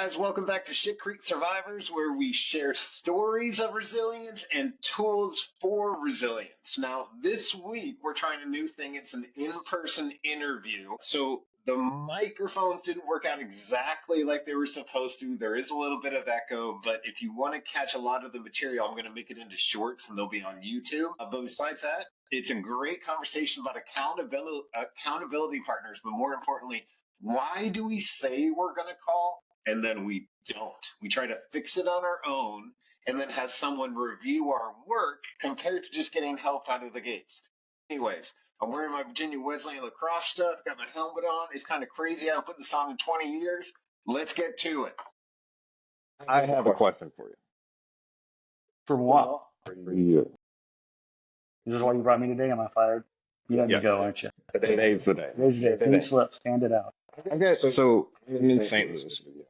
guys, welcome back to Shit Creek Survivors, where we share stories of resilience and tools for resilience. Now, this week we're trying a new thing. It's an in-person interview. So the microphones didn't work out exactly like they were supposed to. There is a little bit of echo, but if you want to catch a lot of the material, I'm going to make it into shorts and they'll be on YouTube. But besides that, it's a great conversation about accountability partners, but more importantly, why do we say we're going to call and then we don't? We try to fix it on our own and then have someone review our work compared to just getting help out of the gates. Anyways, I'm wearing my Virginia Wesleyan lacrosse stuff, got my helmet on. It's kind of crazy. I haven't put this on in 20 years. Let's get to it. I have a question for you. For what? For you. Is this why you brought me today? Am I fired? You let me go, aren't you? Today's the day. Today's the day. Pink slip. Stand it out. Okay, so I'm in St. Louis with you.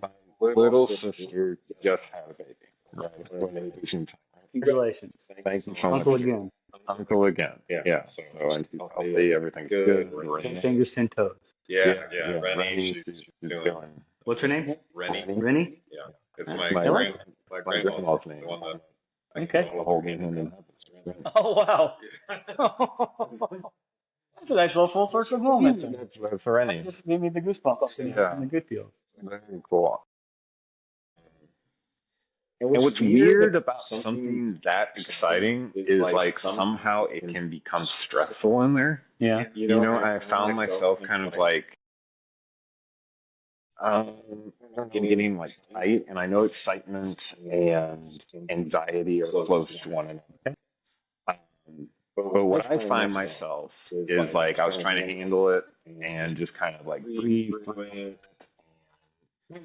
My little sister just had a baby. Right? When it was in time. Congratulations. Thank you so much. Uncle again. Uncle again. Yeah. So and she's healthy, everything's good. Ten fingers, 10 toes. Yeah. Rennie, she's doing. What's her name? Rennie. Rennie? Yeah. It's my grandma's name. The one that Okay. Hold me hand in hand. Oh, wow. That's a nice little full circle moment. That's Rennie. It just gave me the goosebumps and the good feels. Very cool. And what's weird about something that exciting is like somehow it can become stressful in there. Yeah. You know, I found myself kind of like getting like tight, and I know excitement and anxiety are close to one another. But what I find myself is like I was trying to handle it and just kind of like breathe through it.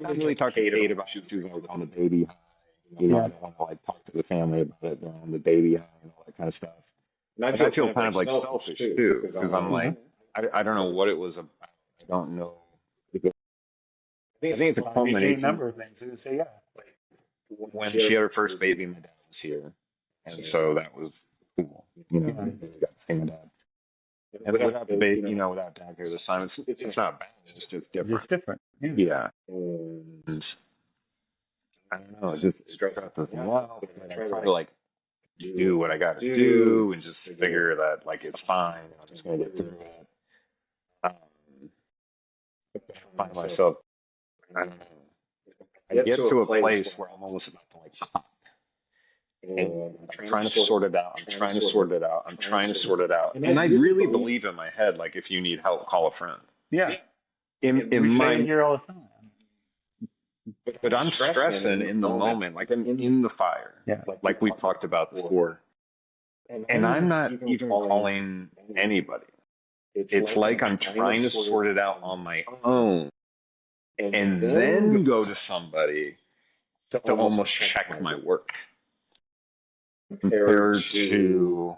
Not really talk to Kate about she was on the baby high. You know, I don't want to like talk to the family about it. They're on the baby high and all that kind of stuff. And I feel kind of like selfish too, because I'm like, I don't know what it was about. I don't know. I think it's a culmination. A number of things. You say, yeah. When she had her first baby, my dad was here, and so that was cool. You know, got to see my dad. And without the baby, you know, without dad here this time, it's not bad. It's just different. It's just different. Yeah. And I don't know. It just stresses me out. I try to like do what I got to do and just figure that like it's fine. I'm just gonna get through it. I find myself. I don't know. I get to a place where I'm almost about to like pop. And I'm trying to sort it out. I'm trying to sort it out. I'm trying to sort it out. And I really believe in my head, like if you need help, call a friend. Yeah. In my my here all the time. But I'm stressing in the moment, like I'm in the fire. Yeah. Like we've talked about before. And I'm not even calling anybody. It's like I'm trying to sort it out on my own. And then go to somebody to almost check my work. Compared to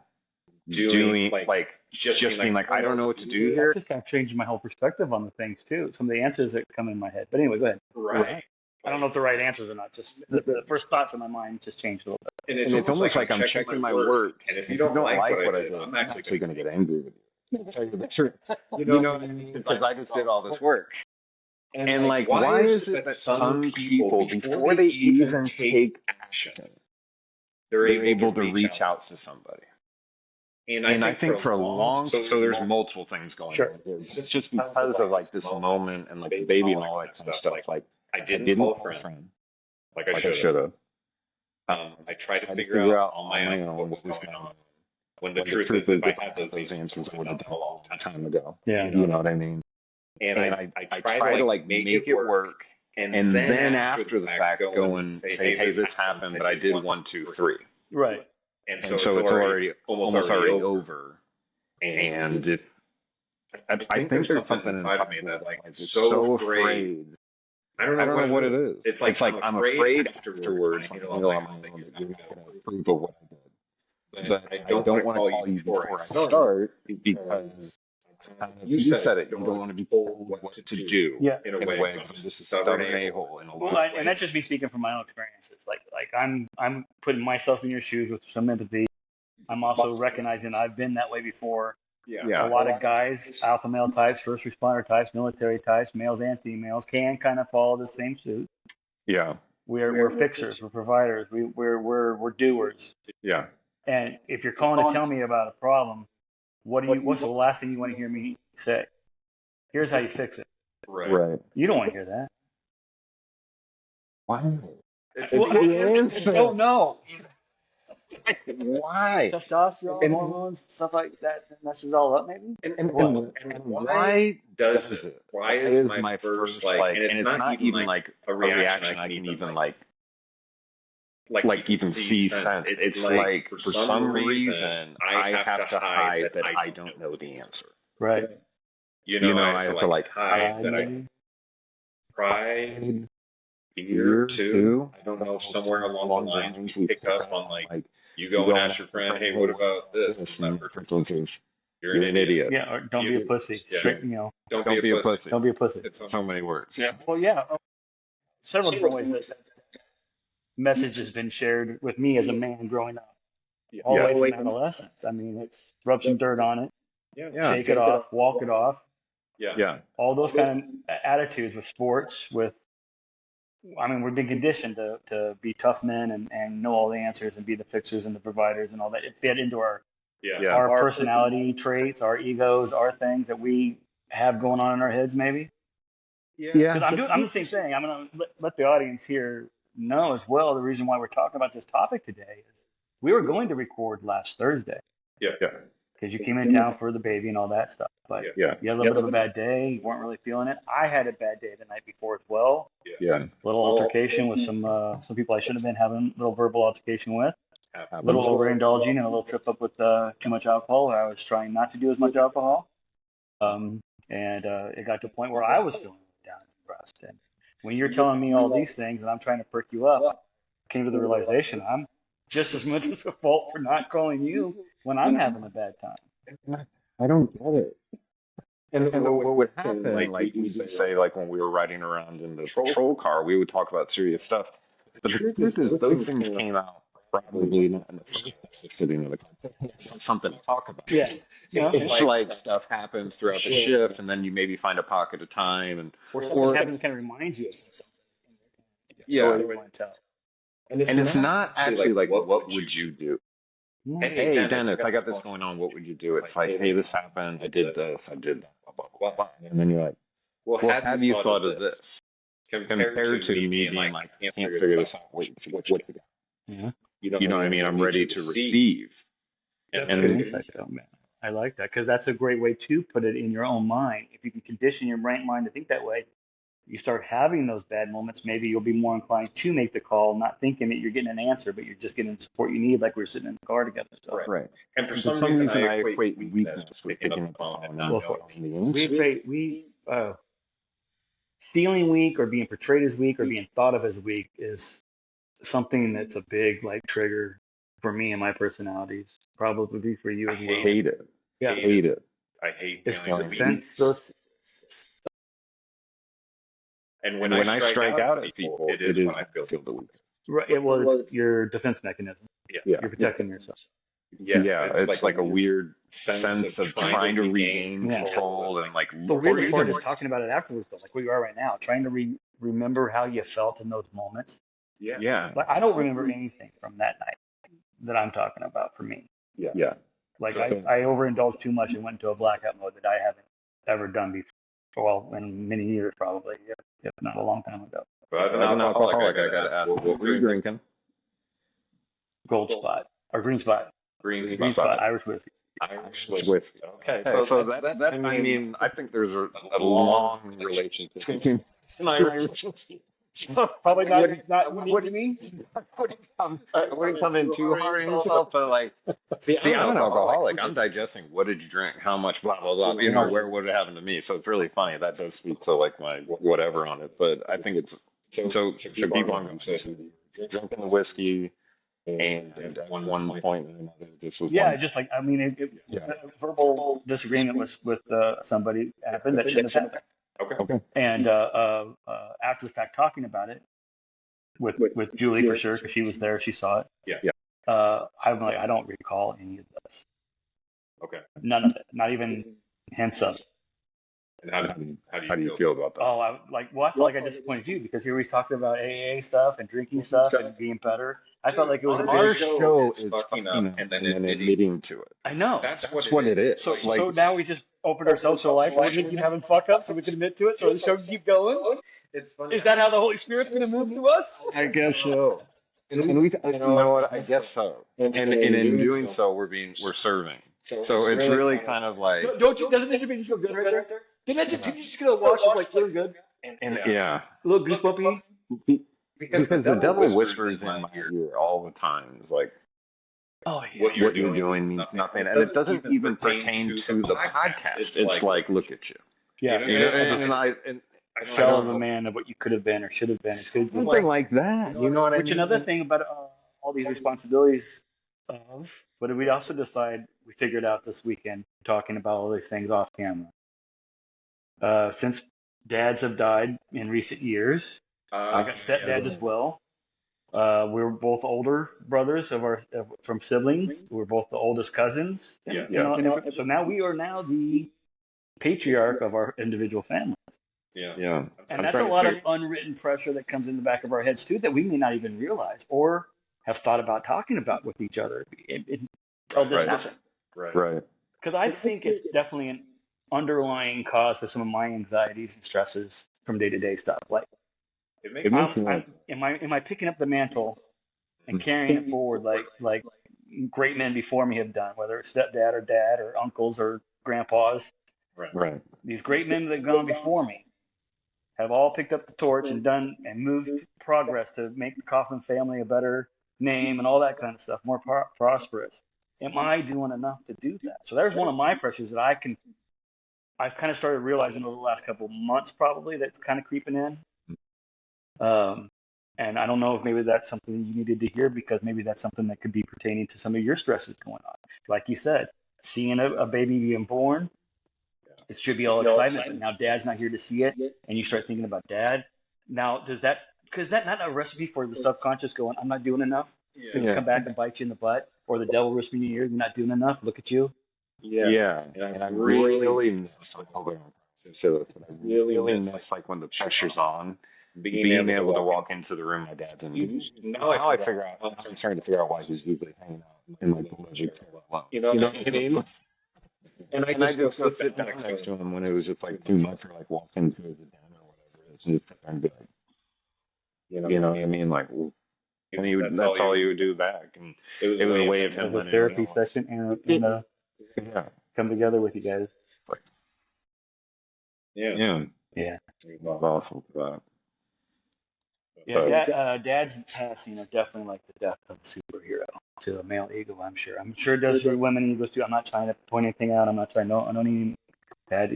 doing like just being like, I don't know what to do here. That just kind of changed my whole perspective on the things too. Some of the answers that come in my head. But anyway, go ahead. Right. I don't know if the right answers or not. Just the first thoughts in my mind just changed a little bit. And it's almost like I'm checking my work. And if you don't like what I do, I'm actually going to get angry with you. To tell you the truth. You know what I mean? Because I just did all this work. And like, why is it that some people, before they even take action, they're able to reach out to somebody? And I think for a long, so there's multiple things going on. It's just because of like this moment and like the baby and all that kind of stuff. Like I didn't call a friend, like I should have. I tried to figure out on my own what was going on. When the truth is, if I had those answers, I would have done a long time ago. Yeah. You know what I mean? And I try to like make it work. And then after the fact, go and say, hey, this happened, but I did 1, 2, 3. Right. And so it's already almost already over. And I think there's something inside of me that like is so afraid. I don't know what it is. It's like I'm afraid afterwards. I know I'm not going to approve of what I did. But I don't want to call you before I start because you said it. You don't want to be told what to do in a way. This is stubborn a-hole. Well, and that's just me speaking from my own experiences. Like I'm putting myself in your shoes with some empathy. I'm also recognizing I've been that way before. A lot of guys, alpha male types, first responder types, military types, males and females, can kind of follow the same suit. Yeah. We're fixers, we're providers, we're doers. Yeah. And if you're calling to tell me about a problem, what's the last thing you want to hear me say? Here's how you fix it. Right. You don't want to hear that. Why? Don't know. Why? Testosterone, hormones, stuff like that messes all up, maybe. And why does it? Why is my first like? And it's not even like a reaction I can even like even see sense. It's like for some reason I have to hide that I don't know the answer. Right. You know, I have to like hide that I pride, fear too. I don't know if somewhere along the lines we pick up on like you go and ask your friend, hey, what about this? And that person says, you're an idiot. Yeah, or don't be a pussy. Yeah. You know, Don't be a pussy. don't be a pussy. It's so many words. Yeah. Well, yeah, several different ways that message has been shared with me as a man growing up, all the way from adolescence. I mean, it's rub some dirt on it, shake it off, walk it off. Yeah. All those kind of attitudes with sports, I mean, we've been conditioned to be tough men and know all the answers and be the fixers and the providers and all that. It fit into our personality traits, our egos, our things that we have going on in our heads, maybe. Yeah. Because I'm the same thing. I'm going to let the audience here know as well. The reason why we're talking about this topic today is we were going to record last Thursday. Yeah. Because you came in town for the baby and all that stuff. But you had a little bit of a bad day. You weren't really feeling it. I had a bad day the night before as well. Yeah. A little altercation with some people I shouldn't have been having a little verbal altercation with. A little overindulging and a little trip up with too much alcohol. Where I was trying not to do as much alcohol. And it got to a point where I was feeling down and depressed. And when you're telling me all these things and I'm trying to perk you up, I came to the realization I'm just as much as a fault for not calling you when I'm having a bad time. I don't get it. And what would happen, like we would say, like when we were riding around in the patrol car, we would talk about serious stuff. But the truth is, those things came out probably not in the first place sitting in the car. Something to talk about. Yeah. It's like stuff happens throughout the shift, and then you maybe find a pocket of time, and or something happens kind of reminds you of something. Yeah. You want to tell. And it's not actually like, what would you do? Hey, Dennis, I got this going on. What would you do? It's like, hey, this happened. I did this. I did that. Blah, blah, blah. And then you're like, well, have you thought of this? Compared to me being like, I can't figure this out. What's it got? Yeah. You know what I mean? I'm ready to receive. That's good insight, though, man. I like that because that's a great way to put it in your own mind. If you can condition your brain mind to think that way, you start having those bad moments, maybe you'll be more inclined to make the call, not thinking that you're getting an answer, but you're just getting the support you need, like we're sitting in the car together. So. Right. And for some reason, I equate weakness with picking up the phone and not knowing the answer. Feeling weak or being portrayed as weak or being thought of as weak is something that's a big like trigger for me and my personalities, probably for you as well. I hate it. Yeah. I hate it. I hate It's feeling defenseless. And when I strike out at people, it is when I feel the weakest. Right. Well, it's your defense mechanism. Yeah. You're protecting yourself. Yeah. It's like a weird sense of trying to regain control and like. The weird part is talking about it afterwards, though, like where you are right now, trying to remember how you felt in those moments. Yeah. Like I don't remember anything from that night that I'm talking about for me. Yeah. Like I overindulged too much and went into a blackout mode that I haven't ever done before. Well, in many years probably, if not a long time ago. So as an alcoholic, I got to ask, what were you drinking? Gold Spot or Green Spot. Green Spot. Irish whiskey. Irish whiskey. Okay, so that I mean, I think there's a long relationship between Irish whiskey. Probably not what do you mean? Wouldn't come in too hard on yourself, but like, see, I'm an alcoholic. I'm digesting. What did you drink? How much? Blah blah blah. You know, where would it happen to me? So it's really funny. That does speak to like my whatever on it. But I think it's so people on drinking the whiskey, and at one point or another, this was just like I mean, verbal disagreement with somebody happened that shouldn't have happened. Okay. And after the fact, talking about it with Julie for sure, because she was there, she saw it. Yeah. I'm like, I don't recall any of this. Okay. None of it. Not even hints of it. And how do you feel about that? Oh, I felt like I disappointed you because here we talking about AA stuff and drinking stuff and being better. I felt like it was Our show is fucking up and then admitting to it. I know. That's what it is. So now we just opened ourselves to life. So we're gonna keep having fuck ups so we can admit to it. So the show can keep going. It's funny. Is that how the Holy Spirit's gonna move to us? I guess so. And we, you know what? I guess so. And in doing so, we're serving. So it's really kind of like. Doesn't it make you feel good right there? Didn't you just get a wash of like feeling good? And yeah. A little goosebumpy? Because the devil whispers in my ear all the time. It's like, oh, yeah. what you're doing means nothing. And it doesn't even pertain to the podcast. It's like, look at you. Yeah. You know, and shell of a man of what you could have been or should have been. Something like that. You know what I mean? Which another thing about all these responsibilities but we also decide, we figured out this weekend, talking about all these things off camera. Since dads have died in recent years, I got stepdads as well. We're both older brothers from siblings. We're both the oldest cousins. So now we are the patriarch of our individual families. Yeah. And that's a lot of unwritten pressure that comes in the back of our heads too that we may not even realize or have thought about talking about with each other until this happened. Right. Because I think it's definitely an underlying cause for some of my anxieties and stresses from day-to-day stuff. Like, am I picking up the mantle and carrying it forward like great men before me have done, whether it's stepdad or dad or uncles or grandpas? Right. These great men that have gone before me have all picked up the torch and done and moved progress to make the Kaufman family a better name and all that kind of stuff, more prosperous. Am I doing enough to do that? So there's one of my pressures that I've kind of started realizing over the last couple of months, probably, that's kind of creeping in. And I don't know if maybe that's something you needed to hear, because maybe that's something that could be pertaining to some of your stresses going on. Like you said, seeing a baby being born, it should be all excitement. But now dad's not here to see it, and you start thinking about dad. Now, because that's not a recipe for the subconscious going, I'm not doing enough, to come back and bite you in the butt, or the devil whispering in your ear, you're not doing enough, look at you. Yeah. And I really miss, like when the pressure's on, being able to walk into the room my dad's in. Now I figure out, I'm starting to figure out why he's usually hanging out in like the living room alone. You know what I mean? And I just go sit down next to him when it was just like too much, or like walk into his den or whatever it is, and just sit there and be like, you know what I mean? Like, and that's all you would do back. And it was a way of him. A therapy session and come together with you guys. Yeah. Awesome for that. Yeah, Dad's passing is definitely like the death of a superhero to a male ego, I'm sure. I'm sure it does for women egos too. I'm not trying to point anything out. I don't need bad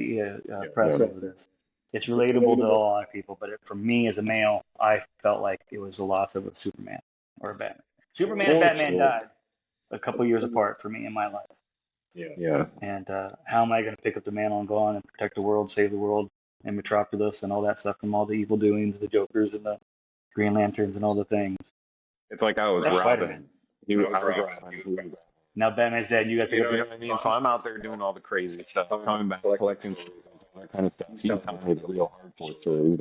press over this. It's relatable to a lot of people, but for me as a male, I felt like it was the loss of a Superman or a Batman. Superman and Batman died a couple years apart for me in my life. Yeah. And how am I going to pick up the mantle and go on and protect the world, save the world, and Metropolis and all that stuff from all the evil doings, the Jokers and the Green Lanterns and all the things? It's like I was Robin. I was Robin. Now Batman's dead. You got to pick up. You know what I mean? So I'm out there doing all the crazy stuff, coming back, collecting all that kind of stuff. He's telling me the real hardcore story,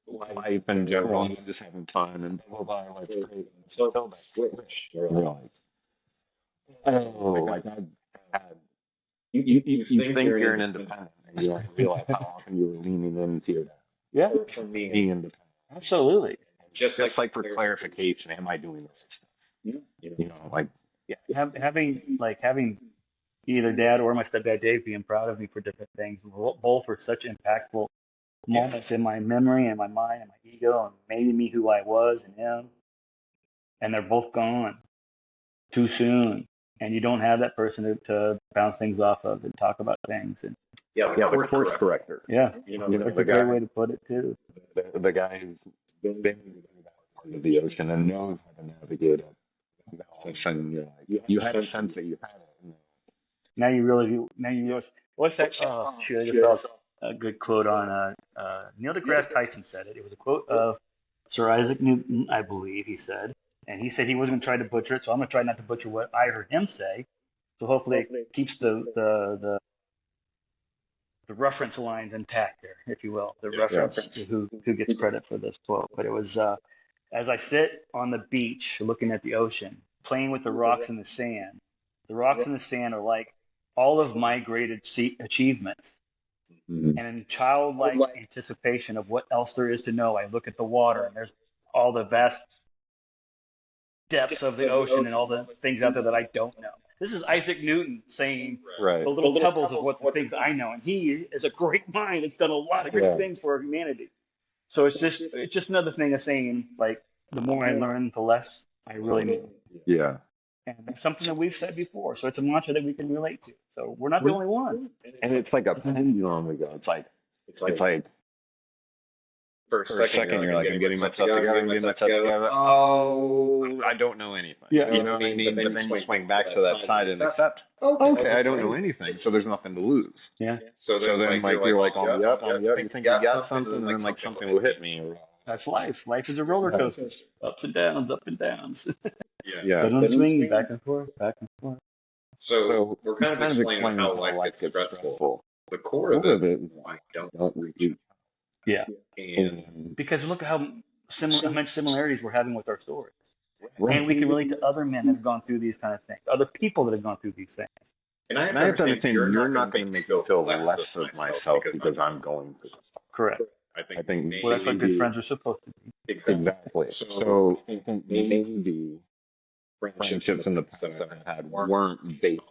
life in general, and just having fun and blah blah blah. Life's great. So that switch. You're like, like I had. You think you're an independent, and you don't realize how often you were leaning into your dad. Yeah, being independent. Absolutely. Just like for clarification, am I doing this stuff? You know, like having either dad or my stepdad Dave being proud of me for different things. Both were such impactful moments in my memory and my mind and my ego, and made me who I was and am. And they're both gone too soon. And you don't have that person to bounce things off of and talk about things. And the course corrector. Yeah, that's a great way to put it too. The guy who's been in that part of the ocean and knows how to navigate it. And you had a sense that you had it. Now you realize. What's that? Oh, shoot! I just saw a good quote on Neil deGrasse Tyson said it. It was a quote of Sir Isaac Newton, I believe he said, and he said he wasn't going to try to butcher it, so I'm going to try not to butcher what I heard him say. So hopefully it keeps the reference lines intact there, if you will, the reference to who gets credit for this quote. But it was as I sit on the beach looking at the ocean, playing with the rocks and the sand. The rocks and the sand are like all of my great achievements. Mhm. And in childlike anticipation of what else there is to know, I look at the water and there's all the vast depths of the ocean and all the things out there that I don't know. This is Isaac Newton saying Right. the little pebbles of what the things I know, and he is a great mind that's done a lot of great things for humanity. So it's just another thing of saying, like, the more I learn, the less I really know. Yeah. And it's something that we've said before, so it's a mantra that we can relate to. So we're not the only ones. And it's like a pendulum ago. It's like for a second you're like, I'm getting my stuff together, I'm getting my stuff together. Oh, I don't know anything. Yeah. You know what I mean? But then you swing back to that side and accept, okay, I don't know anything, so there's nothing to lose. Yeah. So then like you're like on the up, you think you got something, and then like something will hit me. Or, That's life. Life is a roller coaster. Ups and downs, up and downs. yeah. But on swinging back and forth, back and forth. So we're kind of explaining how life gets stressful. The core of it is why don't repeat. Yeah. And Because look at how much similarities we're having with our stories. Right. And we can relate to other men that have gone through these kind of things, other people that have gone through these things. and I And I have to understand you're not going to make me feel less of myself because I'm going through this. Correct. I I think Well, that's what good friends are supposed to be. exactly. So I think maybe friendships in the past that I had weren't based on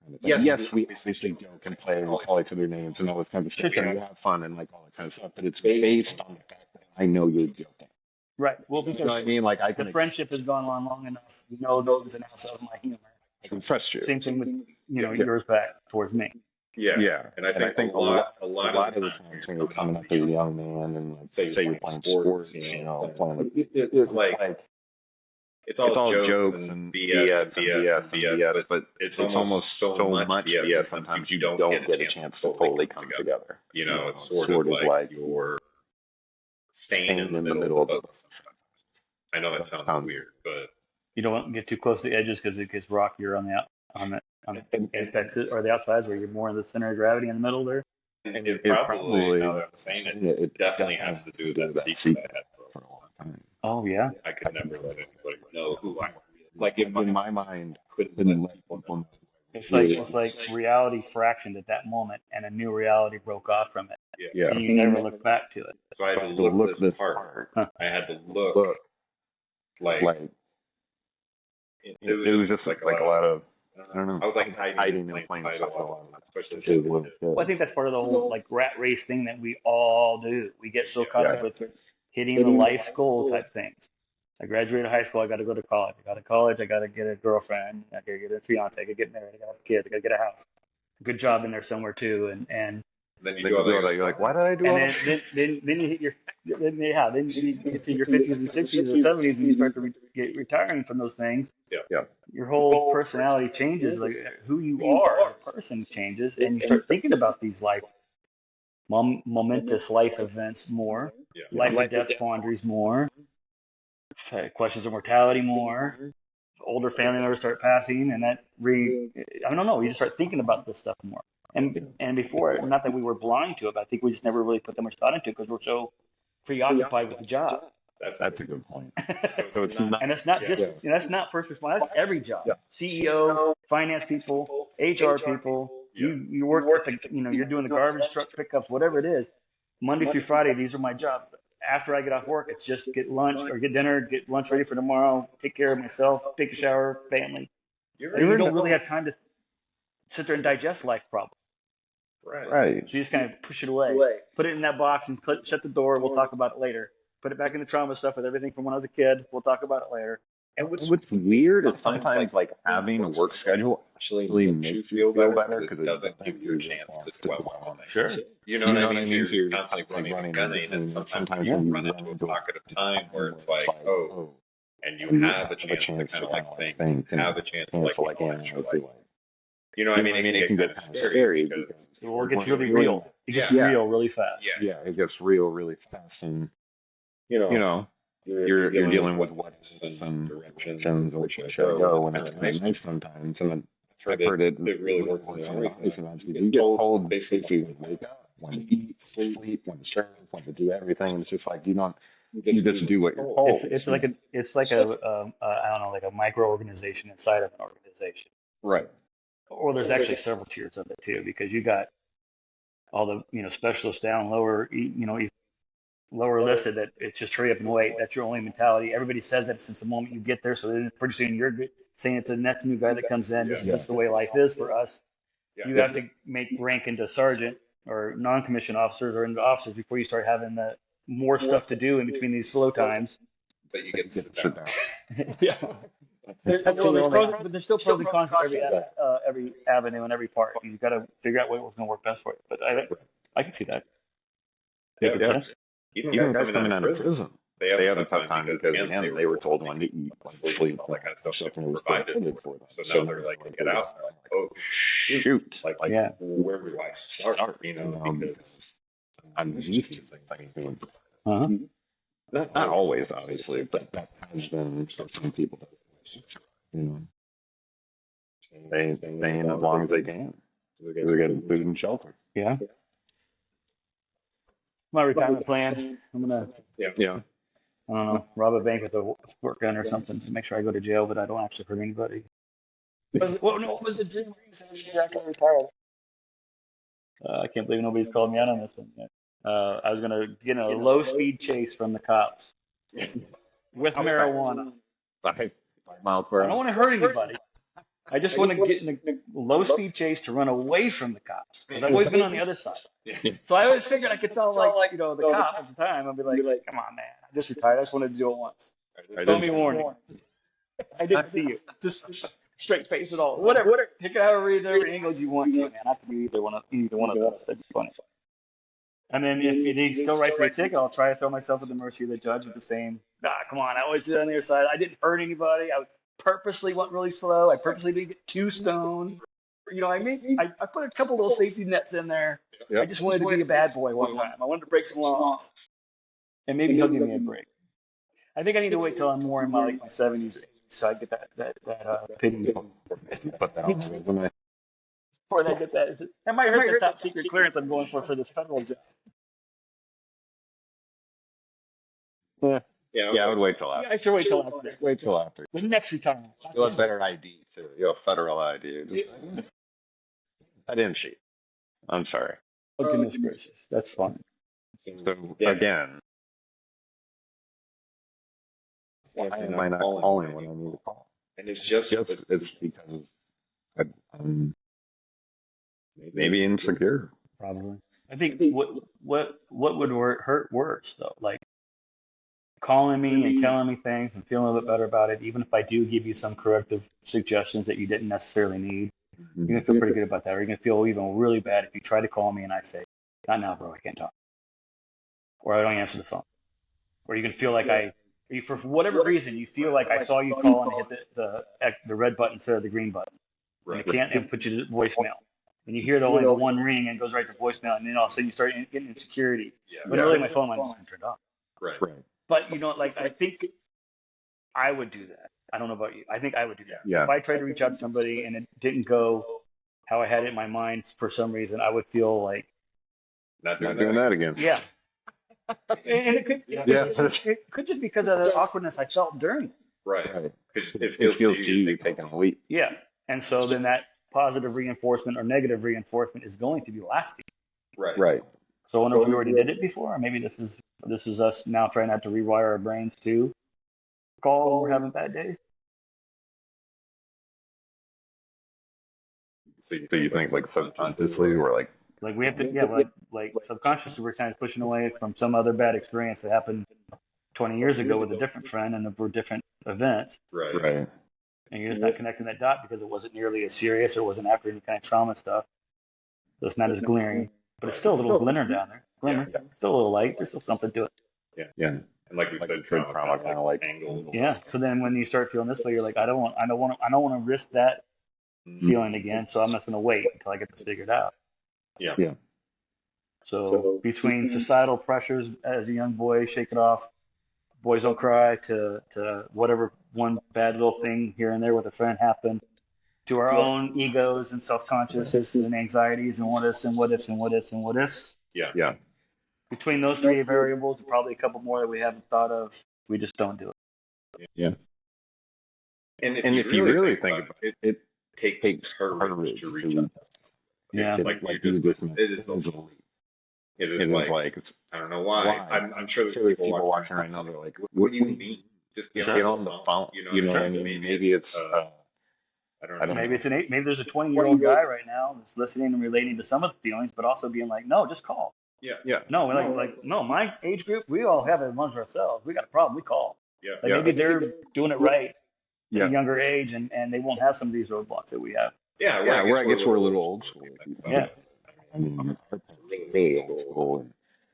kind of thing. Yes, we obviously joke and play and call each other names and all this kind of stuff. Sure. And we have fun and like all that kind of stuff, but it's based on the fact that I know you're joking. Right. Well, You know because what I mean? Like I the can friendship has gone on long enough. You know the ins and outs of my humor. trust you. Same thing with yours back towards me. Yeah. And I think a lot of the times when you're coming up as a young man and like, say you're playing sports, playing it's like it's all jokes and BS, but it's almost so much BS. Sometimes you don't get a chance to fully come together. You know, it's sort of like you're staying in the middle of the book. I know that sounds weird, but You don't want to get too close to the edges because it gets rockier on the apex or the outsides where you're more in the center of gravity in the middle there. and it probably, now that I'm saying it, it definitely has to do with that secret I had for a long time. Oh yeah. I could never let anybody know who I was. Like in my mind, couldn't let people know. It's like reality fractioned at that moment, and a new reality broke off from it, Yeah. and you never look back to it. So I had to look this part. Huh. I had to look like it was just like a lot of, I don't know. I was like hiding in plain sight a lot, especially with Well, I think that's part of the whole like rat race thing that we all do. We get so caught up with hitting the life's goal type things. I graduated high school. I got to go to college. I got to college. I got to get a girlfriend. I got to get a fiance. I got to get married. I got to have kids. I got to get a house. Good job in there somewhere too. And then you do all that. You're like, why did I do all and that? then you hit your then you get to your 50s and 60s or 70s when you start to get retiring from those things. Yeah. Your whole personality changes. Like who you are as a person changes, and you start thinking about these momentous life events more, life and death quandaries more, questions of mortality more. Older family members start passing, and I don't know. You just start thinking about this stuff more. And before, not that we were blind to it, but I think we just never really put that much thought into it because we're so preoccupied with the job. That's a good point. So it's not, and it's not just that's not first responders. That's every job. CEO, finance people, HR people. You work at the you're doing the garbage truck pickups, whatever it is. Monday through Friday, these are my jobs. After I get off work, it's just get lunch or get dinner, get lunch ready for tomorrow, take care of myself, take a shower, family. You don't really have time to sit there and digest life problems. Right. So you just kind of push it away. Put it in that box and shut the door. We'll talk about it later. Put it back in the trauma stuff with everything from when I was a kid. We'll talk about it later. And what's weird is sometimes like having a work schedule actually makes you feel better because it doesn't give you a chance to dwell on it. Sure. You know what I mean? So you're constantly running and gunning, and sometimes when you run into a pocket of time where it's like, oh, and you have a chance to kind of like think, have a chance to like analyze your life. You know what I mean? It can get scary because it gets really real. It gets real really fast. Yeah, it gets real really fast, and you know, you're dealing with what ifs and directions and where should I go, and it's nice sometimes, and then I've heard it really works in the isolation. You get told basically when to wake up, when to eat, sleep, when to serve, when to do everything. It's just like you just do what you're told. It's like a I don't know, like a micro organization inside of an organization. Right. Or there's actually several tiers of it too, because you got all the specialists down lower, lower listed that it's just hurry up and wait. That's your only mentality. Everybody says that since the moment you get there. So then pretty soon you're saying it to the next new guy that comes in. This is just the way life is for us. You have to make rank into sergeant or non-commissioned officers or into officers before you start having the more stuff to do in between these slow times. That you get to sit down. Yeah. There's still pros and cons to every avenue and every part. You've got to figure out what's going to work best for you. But I can see that. Yeah. Even guys coming out of prison, they had a tough time because again, they were told when to eat, when to sleep, all that kind of stuff was provided for them. So now they're like, get out. Oh shoot! Like where do I start? Because I'm used to things. Not always, obviously, but that has been some people. Staying as long as they can. They're getting food and shelter. Yeah. My retirement plan. I'm gonna. Yeah. I don't know, rob a bank with a squirt gun or something to make sure I go to jail, but I don't actually hurt anybody. What was the dream after I retired? I can't believe nobody's called me out on this one yet. I was gonna get in a low-speed chase from the cops with marijuana. 5 miles per hour. I don't want to hurt anybody. I just want to get in a low-speed chase to run away from the cops because I've always been on the other side. So I always figured I could tell, the cop at the time. I'd be like, come on, man. I just retired. I just wanted to do it once. Throw me a warning. I didn't see you. Just straight face it all. Whatever. Pick it however angles you want to, man. I could be either one of those. That'd be funny. And then if he still writes me a ticket, I'll try to throw myself at the mercy of the judge with the same, come on. I always did it on the other side. I didn't hurt anybody. I purposely went really slow. I purposely didn't get too stoned. You know what I mean? I put a couple little safety nets in there. Yep. I just wanted to be a bad boy one time. I wanted to break some laws. And maybe he'll give me a break. I think I need to wait till I'm more in my 70s so I get that pity. Put that on the resume. Before I get that. That might hurt the top secret clearance I'm going for this federal job. Yeah, I would wait till after. I should wait till after. Wait till after. The next retirement. You'll have better ID too. You'll have federal ID. I didn't cheat. I'm sorry. Oh, goodness gracious. That's fun. So, again, why am I not calling when I need to call? And it's just it's because I'm maybe insecure. Probably. I think what would hurt worse though, like calling me and telling me things and feeling a little bit better about it, even if I do give you some corrective suggestions that you didn't necessarily need, you're gonna feel pretty good about that. Or you're gonna feel even really bad if you try to call me and I say, not now, bro, I can't talk. Or I don't answer the phone. Or you can feel like for whatever reason, you feel like I saw you call and hit the red button instead of the green button. Right. And it can't put you to voicemail. And you hear the one ring and it goes right to voicemail, and then all of a sudden you start getting insecurities. But really, my phone line just been turned off. Right. But I think I would do that. I don't know about you. I think I would do that. Yeah. If I tried to reach out to somebody and it didn't go how I had it in my mind for some reason, I would feel like not doing that again. Yeah. And it could just because of the awkwardness I felt during it. Right. Because it feels to you taking a leap. Yeah. And so then that positive reinforcement or negative reinforcement is going to be lasting. Right. So I wonder if we already did it before, or maybe this is us now trying not to rewire our brains to call when we're having bad days. So you think like subconsciously or like we have to like subconsciously we're kind of pushing away from some other bad experience that happened 20 years ago with a different friend and for different events. Right. And you're just not connecting that dot because it wasn't nearly as serious or wasn't after any kind of trauma stuff. So it's not as glaring, but it's still a little glimmer down there. Glimmer. Yeah. Still a little light. There's still something to it. Yeah. And like you said, trauma kind of like angles. Yeah. So then when you start feeling this way, you're like, I don't want to risk that feeling again. So I'm just going to wait until I get this figured out. Yeah. So between societal pressures as a young boy, shake it off, boys don't cry, to whatever one bad little thing here and there with a friend happened, to our own egos and self-consciousness and anxieties and what ifs and what ifs and what ifs and what ifs. Yeah. Between those three variables and probably a couple more that we haven't thought of, we just don't do it. Yeah. And if you really think about it, it takes courage to reach out. Yeah. Like you just mentioned, it is elite. It is like I don't know why. I'm sure there's people watching right now. They're like, "What do you mean? Just get on the phone." You know what I mean? Maybe it's I don't know. Maybe there's a 20-year-old guy right now that's listening and relating to some of the feelings, but also being like, no, just call. Yeah. No, no, my age group, we all have it amongst ourselves. We got a problem, we call. Yeah. Maybe they're doing it right at Yeah. a younger age, and they won't have some of these roadblocks that we have. Yeah. I guess we're a little old school. Yeah. I mean, way old school.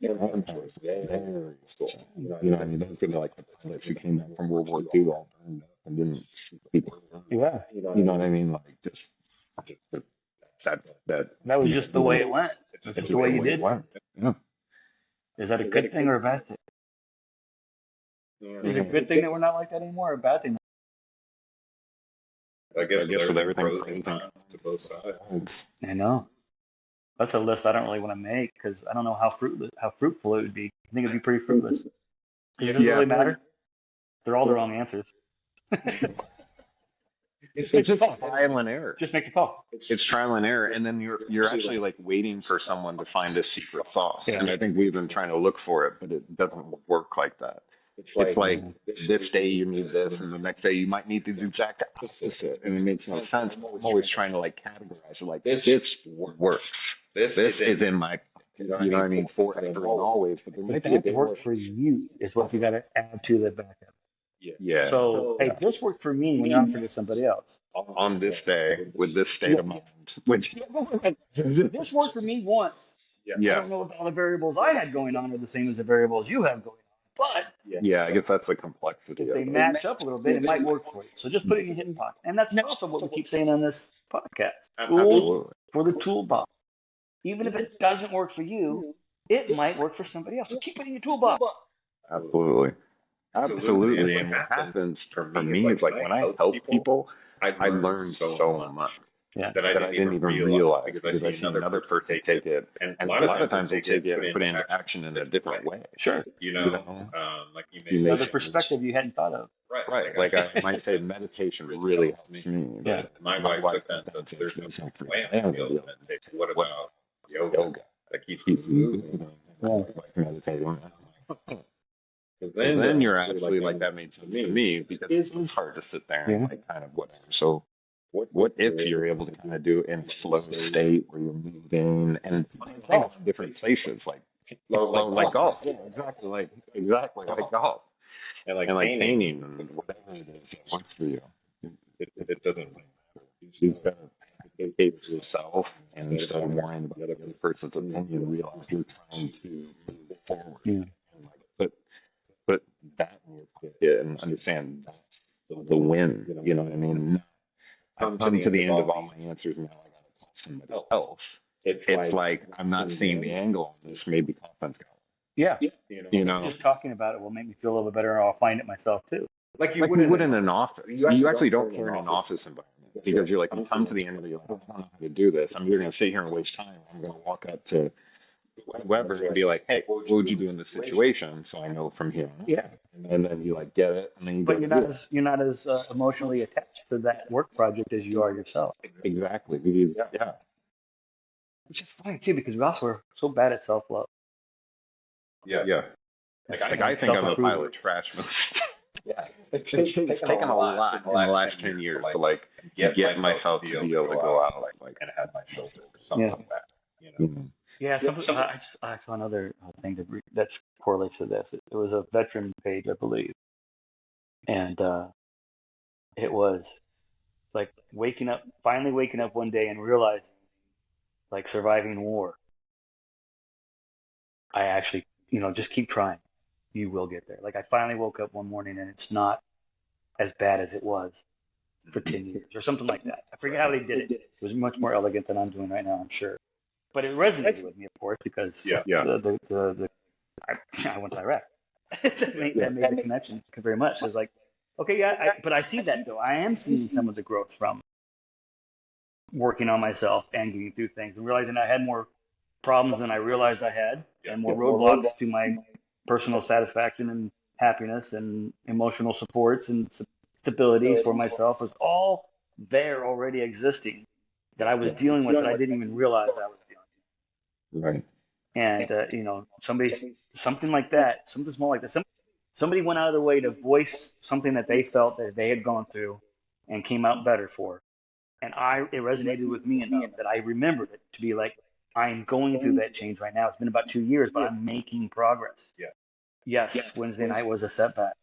And very school. You know, I mean, those are like the pilots who came back from World War II all burned up and didn't shoot people. Yeah. You know what I mean? Like just that was just the way it went. It's just the way you did it. Yeah. Is that a good thing or a bad thing? Is it a good thing that we're not like that anymore, or a bad thing? I guess with everything to both sides. I know. That's a list I don't really want to make because I don't know how fruitful it would be. I think it'd be pretty fruitless. It doesn't really matter. They're all the wrong answers. It's just trial and error. Just make the call. It's trial and error, and then you're actually like waiting for someone to find a secret sauce. Yeah. And I think we've been trying to look for it, but it doesn't work like that. It's like this day you need this, and the next day you might need the exact opposite, and it makes no sense. I'm always trying to like categorize it like this works. This is in my, you know what I mean, forever and always. But there might be that work for you is what you got to add to the backup. Yeah. So hey, this worked for me when you offered it to somebody else. On this day, with this state of mind, which this worked for me once. Yeah. I don't know if all the variables I had going on are the same as the variables you have going on. But yeah, I guess that's the complexity. If they match up a little bit, it might work for you. So just put it in your hidden pocket. And that's also what we keep saying on this podcast. Tools for the toolbox. Even if it doesn't work for you, it might work for somebody else. So keep it in your toolbox. Absolutely. And what happens for me is like when I help people, I learn so much. Yeah. That I didn't even realize because I see another person take it, and a lot of times they take it and put it into action in a different way. Sure. You know, like you may another perspective you hadn't thought of. Right. Like I might say meditation really helps me. Yeah. My wife took that and said, there's no way I'm going to be able to meditate. What about yoga? That keeps me moving. Like meditating. Because then you're actually like, that made sense to me because it's hard to sit there and like kind of whatever. So what if you're able to kind of do in flow state where you're moving and different places like golf? Yeah, exactly like golf. And like painting and whatever it is that works for you. It doesn't matter. You've got to educate yourself and instead of worrying about the other person's opinion, realize you're trying to move forward. Yeah. And like put that in your pocket and understand that's the win. You know what I mean? I've come to the end of all my answers now. I gotta call somebody else. It's like I'm not seeing the angle on this. Maybe Colin's got it. Yeah. You know, just talking about it will make me feel a little bit better, or I'll find it myself too. Like you would in an office. You actually don't care in an office environment because you're like, I'm come to the end of the. I don't know how to do this. I'm either going to sit here and waste time. Or I'm going to walk up to whoever and be like, hey, what would you do in this situation? So I know from here. Yeah. And then you like get it, and then you. But you're not as emotionally attached to that work project as you are yourself. Exactly. Yeah. Which is funny too, because we also are so bad at self-love. Yeah. Like I think I'm a pile of trash. Yeah. It's taken a lot in the last 10 years to like get myself to be able to go out like and have my shoulder or something like that. You know. Yeah, I saw another thing that correlates to this. It was a veteran page, I believe, and it was like finally waking up one day and realizing, like surviving war. I actually, just keep trying. You will get there. Like I finally woke up one morning and it's not as bad as it was for 10 years or something like that. I forget how they did it. It was much more elegant than I'm doing right now, I'm sure. But it resonated with me, of course, because I went to Iraq. that made the connection very much. So it was like, okay, but I see that though. I am seeing some of the growth from working on myself and getting through things and realizing I had more problems than I realized I had, and more roadblocks to my personal satisfaction and happiness and emotional supports and stabilities for myself was all there already existing that I was dealing with that I didn't even realize I was dealing Right. with. And, something like that, something small like that, somebody went out of their way to voice something that they felt that they had gone through and came out better for. And it resonated with me enough that I remembered it to be like, I'm going through that change right now. It's been about 2 years, but I'm making progress. Yes, Wednesday night was a setback.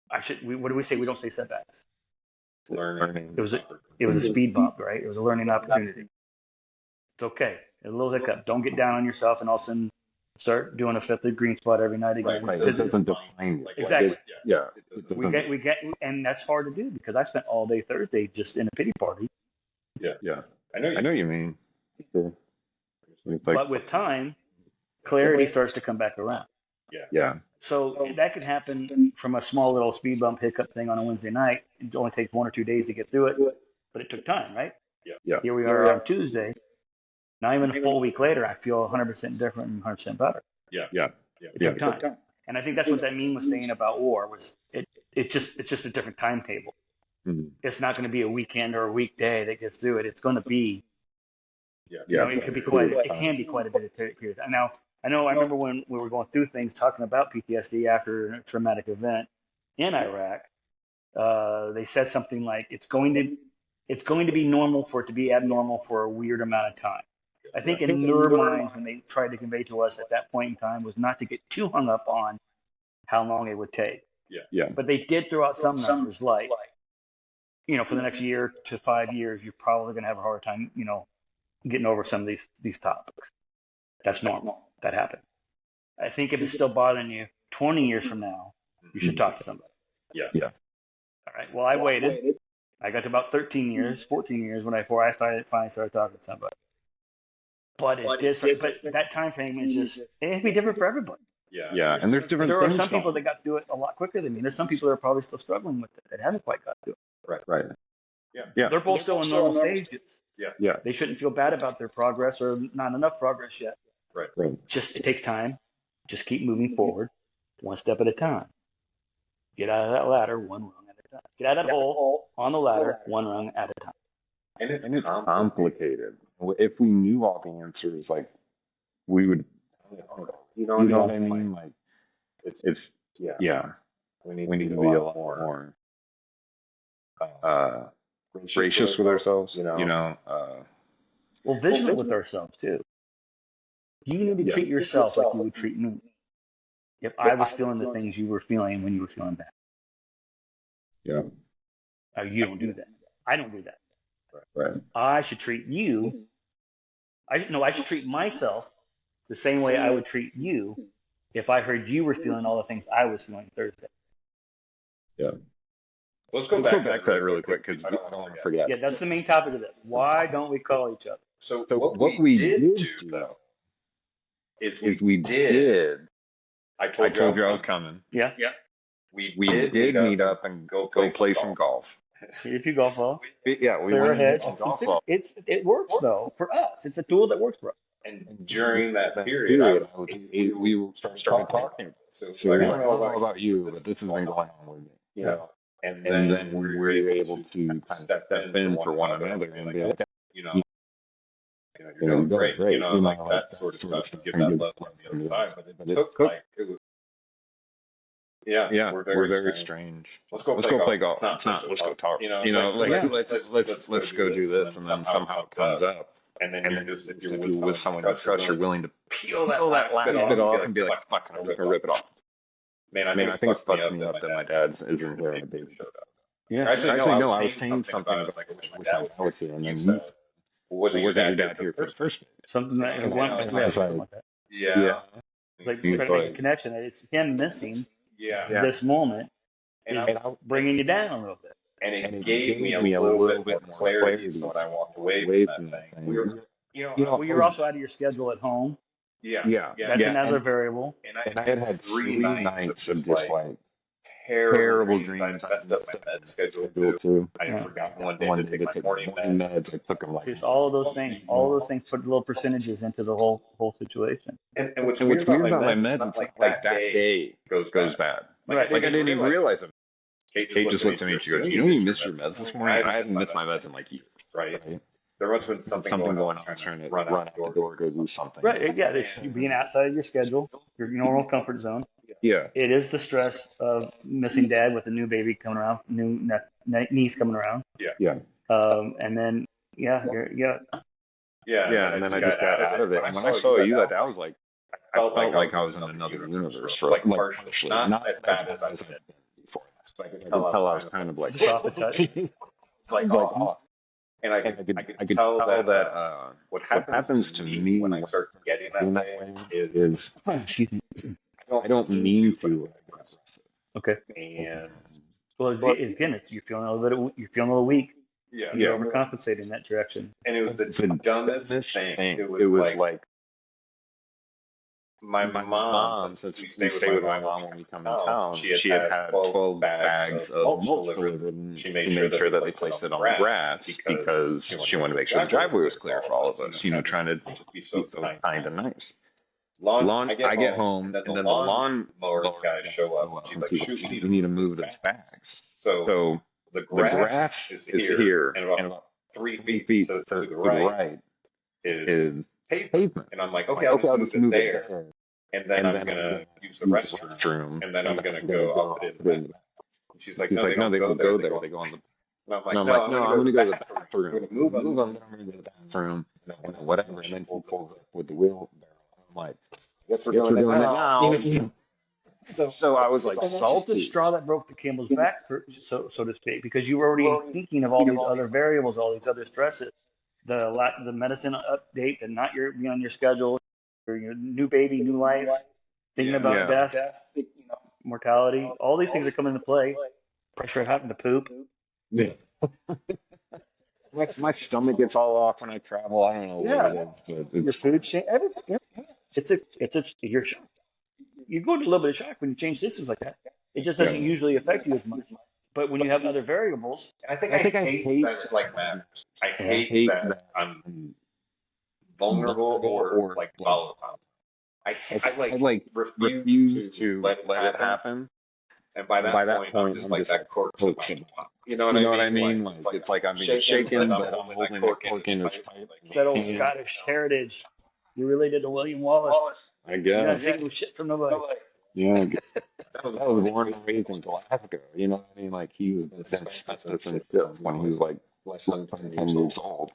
What do we say? We don't say setbacks. Learning. It was a speed bump, right? It was a learning opportunity. It's okay. A little hiccup. Don't get down on yourself and all of a sudden start doing a fifth of green spot every night again. Right. It doesn't define you. Exactly. Yeah. We get, and that's hard to do because I spent all day Thursday just in a pity party. Yeah. I know what you mean. Sure. But with time, clarity starts to come back around. Yeah. So that could happen from a small little speed bump hiccup thing on a Wednesday night. It only takes 1 or 2 days to get through it, but it took time, right? Yeah. Here we are on Tuesday. Not even a full week later, I feel 100% different and 100% better. Yeah. It took time. And I think that's what that meme was saying about war was it's just a different timetable. Mm-hmm. It's not going to be a weekend or a weekday that gets through it. It's going to be, it could be it can be quite a bit of period. Now, I remember when we were going through things talking about PTSD after a traumatic event in Iraq, they said something like it's going to be normal for it to be abnormal for a weird amount of time. I think in their minds, when they tried to convey to us at that point in time, was not to get too hung up on how long it would take. Yeah. But they did throw out some numbers like, for the next year to 5 years, you're probably going to have a hard time, getting over some of these topics. That's normal. That happened. I think if it's still bothering you 20 years from now, you should talk to somebody. Yeah. All right. Well, I waited. I got to about 13 years, 14 years before I finally started talking to somebody. But it did. But that time frame is just it'd be different for everybody. Yeah. And there's different. There are some people that got through it a lot quicker than me. There's some people that are probably still struggling with it that haven't quite got through it. Right. Yeah. They're both still in normal stages. Yeah. They shouldn't feel bad about their progress or not enough progress yet. Right. Just it takes time. Just keep moving forward, one step at a time. Get out of that ladder one rung at a time. Get out of that hole on the ladder one rung at a time. And it's complicated. If we knew all the answers, like we would, you know what I mean? Like it's we need to be a lot more gracious with ourselves. Well, vigilant with ourselves too. You need to treat yourself like you would treat me. If I was feeling the things you were feeling when you were feeling bad. Yeah. You don't do that. I don't do that. Right. I should treat you. I should treat myself the same way I would treat you if I heard you were feeling all the things I was feeling Thursday. Yeah. Let's go back to that really quick because I don't want to forget. Yeah, that's the main topic of this. Why don't we call each other? So what we did do though is we did. I told you I was coming. Yeah. We did meet up and go play some golf. If you golf well. Yeah, we clear went ahead. to golf ball. It works though for us. It's a tool that works for us. And during that period, we started talking. So I don't know about you, but this has been going on with me. And then we were able to kind of step in for one another and be like, you're doing great. Like that sort of stuff to give that love on the other side. But it took we're very strange. Let's go play golf. It's not. Let's go talk. Let's go do this, and then somehow it comes up. And then if you're with someone you trust, you're willing to peel that last bit off and be like, fuck, I'm just gonna rip it off. Man, I think it's fucked me up that my dad isn't here on the baby showed up. Yeah. Actually, no, I was saying something about like, I wish my dad was here, and then you said, wasn't your dad here for the first day? Something like that. Yeah. Like trying to make a connection. It's him missing this moment and bringing you down a little bit. And it gave me a little bit more clarity. So when I walked away from that thing, you're also out of your schedule at home. Yeah. That's another variable. And I had 3 nights of just like, terrible dreams. I messed up my med schedule too. I forgot one day to take my morning meds. I took them like. See, it's all of those things. All of those things put little percentages into the whole situation. And what's weird about my meds, it's not like that day goes bad. Like I didn't even realize it. Kate just looked at me and she goes, "You know you missed your meds this morning?" I hadn't missed my meds in like years. Right. There must have been something going on. Trying to run out the door, go do something. Right. Yeah. You being outside of your schedule, your normal comfort zone. Yeah. It is the stress of missing dad with a new baby coming around, new niece coming around. Yeah. And then Yeah. And then I just got out of it. And when I saw you that, I was like, I felt like I was in another universe for like partially, not as bad as I was before. But I could tell I was kind of like, it's like off. And I could tell that what happens to me when I start getting that way is I don't mean to. Okay. And well, again, you're feeling a little weak. Yeah. You're overcompensating in that direction. And it was the dumbest thing. It was like my mom, since we stay with my mom when we come in town, she had 12 bags of mulch delivered, and she made sure that they placed it on the grass because she wanted to make sure the driveway was clear for all of us, trying to be so kind and nice. I get home, and then the lawn mower guys show up. She's like, "Shoot, we need to move those bags." So the grass is here, and about 3 feet to the right is pavement. And I'm like, okay, I'll just move it there. And then I'm going to use the restroom. And then I'm going to go up it in. And she's like, no, they don't go there. They go on the. And I'm like, no, I'm going to go to the bathroom. I'm going to move them. I'm going to go to the bathroom. Whatever. And then he pulls up with the wheelbarrow. I'm like, guess we're doing it now. So I was like salty. The straw that broke the camel's back, so to speak, because you were already thinking of all these other variables, all these other stresses, the medicine update, the not being on your schedule, your new baby, new life, thinking about death, mortality, all these things are coming into play. Pressure of having to poop. Yeah. My stomach gets all off when I travel. I don't know what it is. Your food change. You go into a little bit of shock when you change systems like that. It just doesn't usually affect you as much. But when you have other variables, I think I hate that it like matters. I hate that I'm vulnerable or like volatile. I refuse to let it happen. And by that point, I'm just like that cork's in my mouth. You know what I mean? Like it's like I'm being shaken, but I'm holding the cork in as tight. It's that old Scottish heritage. You related to William Wallace. I guess. You're not taking shit from nobody. Yeah, I guess. That was born and raised in Glasgow. You know what I mean? Like he was asbestos and shit when he was like less than 10 years old.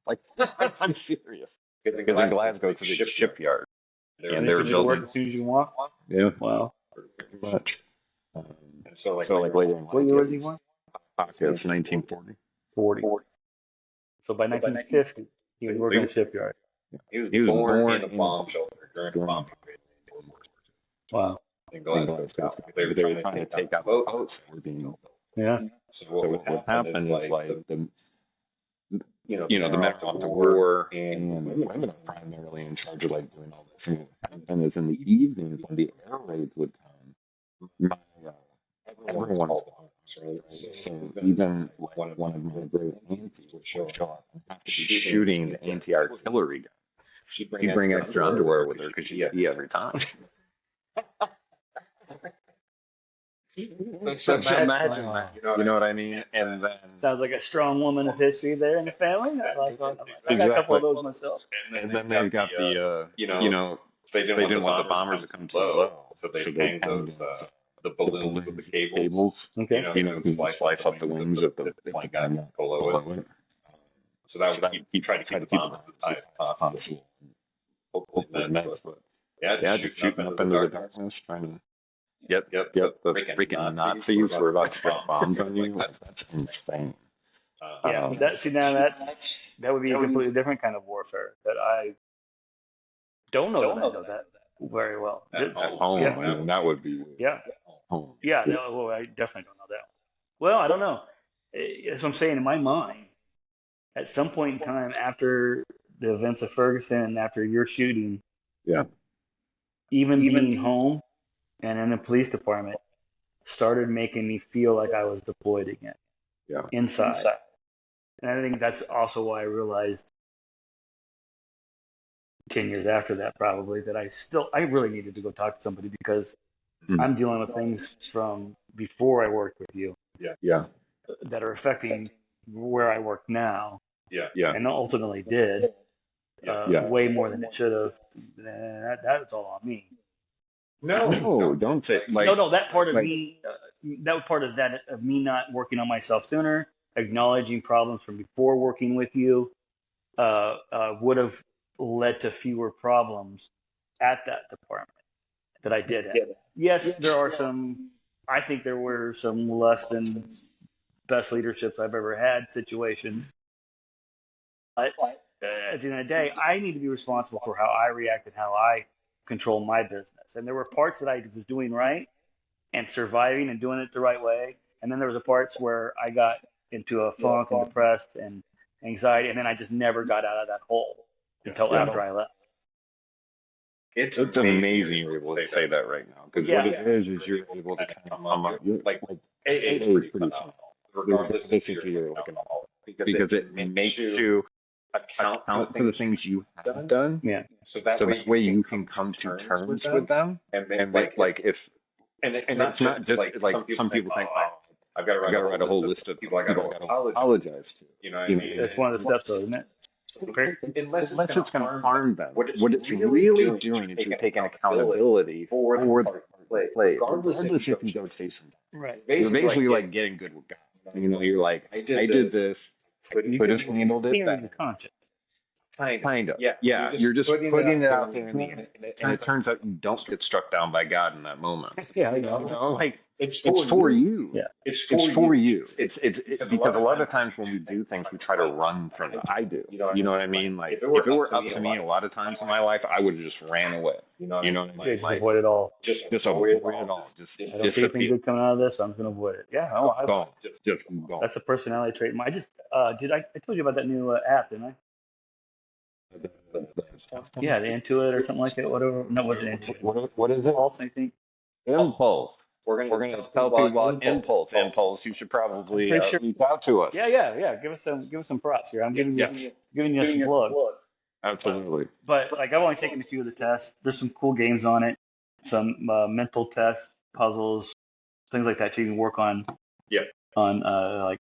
Like I'm serious. Because in Glasgow, it's a big shipyard, and they were building. Work as soon as you walk. Yeah. Wow. Pretty much. And so like later in life. What year was he born? It's 1940. 40. So by 1950, he was working in a shipyard. He was born in a bomb shelter during a bombing raid. Wow. In Glasgow, they were trying to take out the boats that were being built. Yeah. So what would happen is like the men are off to war, and women are primarily in charge of like doing all this. And what happened is in the evenings when the air raids would come, everyone was right? So even one of my great aunties would show up and have to be shooting the anti-artillery gun. She'd bring extra underwear with her because she'd pee every time. So imagine that, you know what I mean? And then sounds like a strong woman of history there in the family. I got a couple of those myself. And then they've got the they didn't want the bombers to come too low, so they hang those the balloons with the cables. Okay. Slice up the wings of the plane gun below it. So that would keep trying to keep the bombs as high as possible. Hopefully, but just shooting up into the darkness, trying to. Yep. The freaking Nazis were about to drop bombs on you. That's insane. That would be a completely different kind of warfare that I don't know that I know that very well. At home, I mean, that would be weird. Yeah. Home. Yeah. No, well, I definitely don't know that. Well, I don't know. That's what I'm saying. In my mind, at some point in time after the events of Ferguson, after your shooting, yeah, even being home and in the police department, started making me feel like I was deployed again inside. And I think that's also why I realized 10 years after that, probably, that I really needed to go talk to somebody because I'm dealing with things from before I worked with you that are affecting where I work now and ultimately did way more than it should have. That's all on me. No, don't say like No, that part of me, that part of that of me not working on myself sooner, acknowledging problems from before working with you, would have led to fewer problems at that department that I did have. Yes, there are some. I think there were some less than best leaderships I've ever had situations. But at the end of the day, I need to be responsible for how I react and how I control my business. And there were parts that I was doing right and surviving and doing it the right way. And then there was the parts where I got into a funk and depressed and anxiety, and then I just never got out of that hole until after I left. It's amazing you're able to say that right now. Because what it is you're able to kind of come up. Like AA is pretty simple, regardless if you're like an alcoholic, because it makes you account for the things you have done. Yeah. So that way you can come to terms with them. And like if and it's not just like some people think, oh, I've got to write a whole list of people I got to apologize to. You know what I mean? That's one of the steps, though, isn't it? Unless it's going to harm them. What it's really doing is you're taking accountability for the play, regardless if you don't say something. Right. You're basically like getting good with God. You know, you're like, I did this, could have handled it better. Conscious. Kind of. Yeah. You're just putting it out there, and it turns out you don't get struck down by God in that moment. Yeah, you know, like it's for you. Yeah, it's for you. It's because a lot of times when we do things, we try to run from it. I do. You know what I mean? Like if it were up to me, a lot of times in my life, I would have just ran away. You know what I mean? Just avoid it all. Just avoid it all. I don't see anything good coming out of this, so I'm just gonna avoid it. Yeah, just go. That's a personality trait. I just I told you about that new app, didn't I? Yeah, the Intuit or something like that. Whatever. No, it wasn't Intuit. What is it? Impulse, I think. Impulse. We're gonna tell people about Impulse. Impulse. You should probably reach out to us. Yeah. Give us some props here. I'm giving you some plugs. Absolutely. But like I've only taken a few of the tests. There's some cool games on it. Some mental tests, puzzles, things like that. So you can work on. On like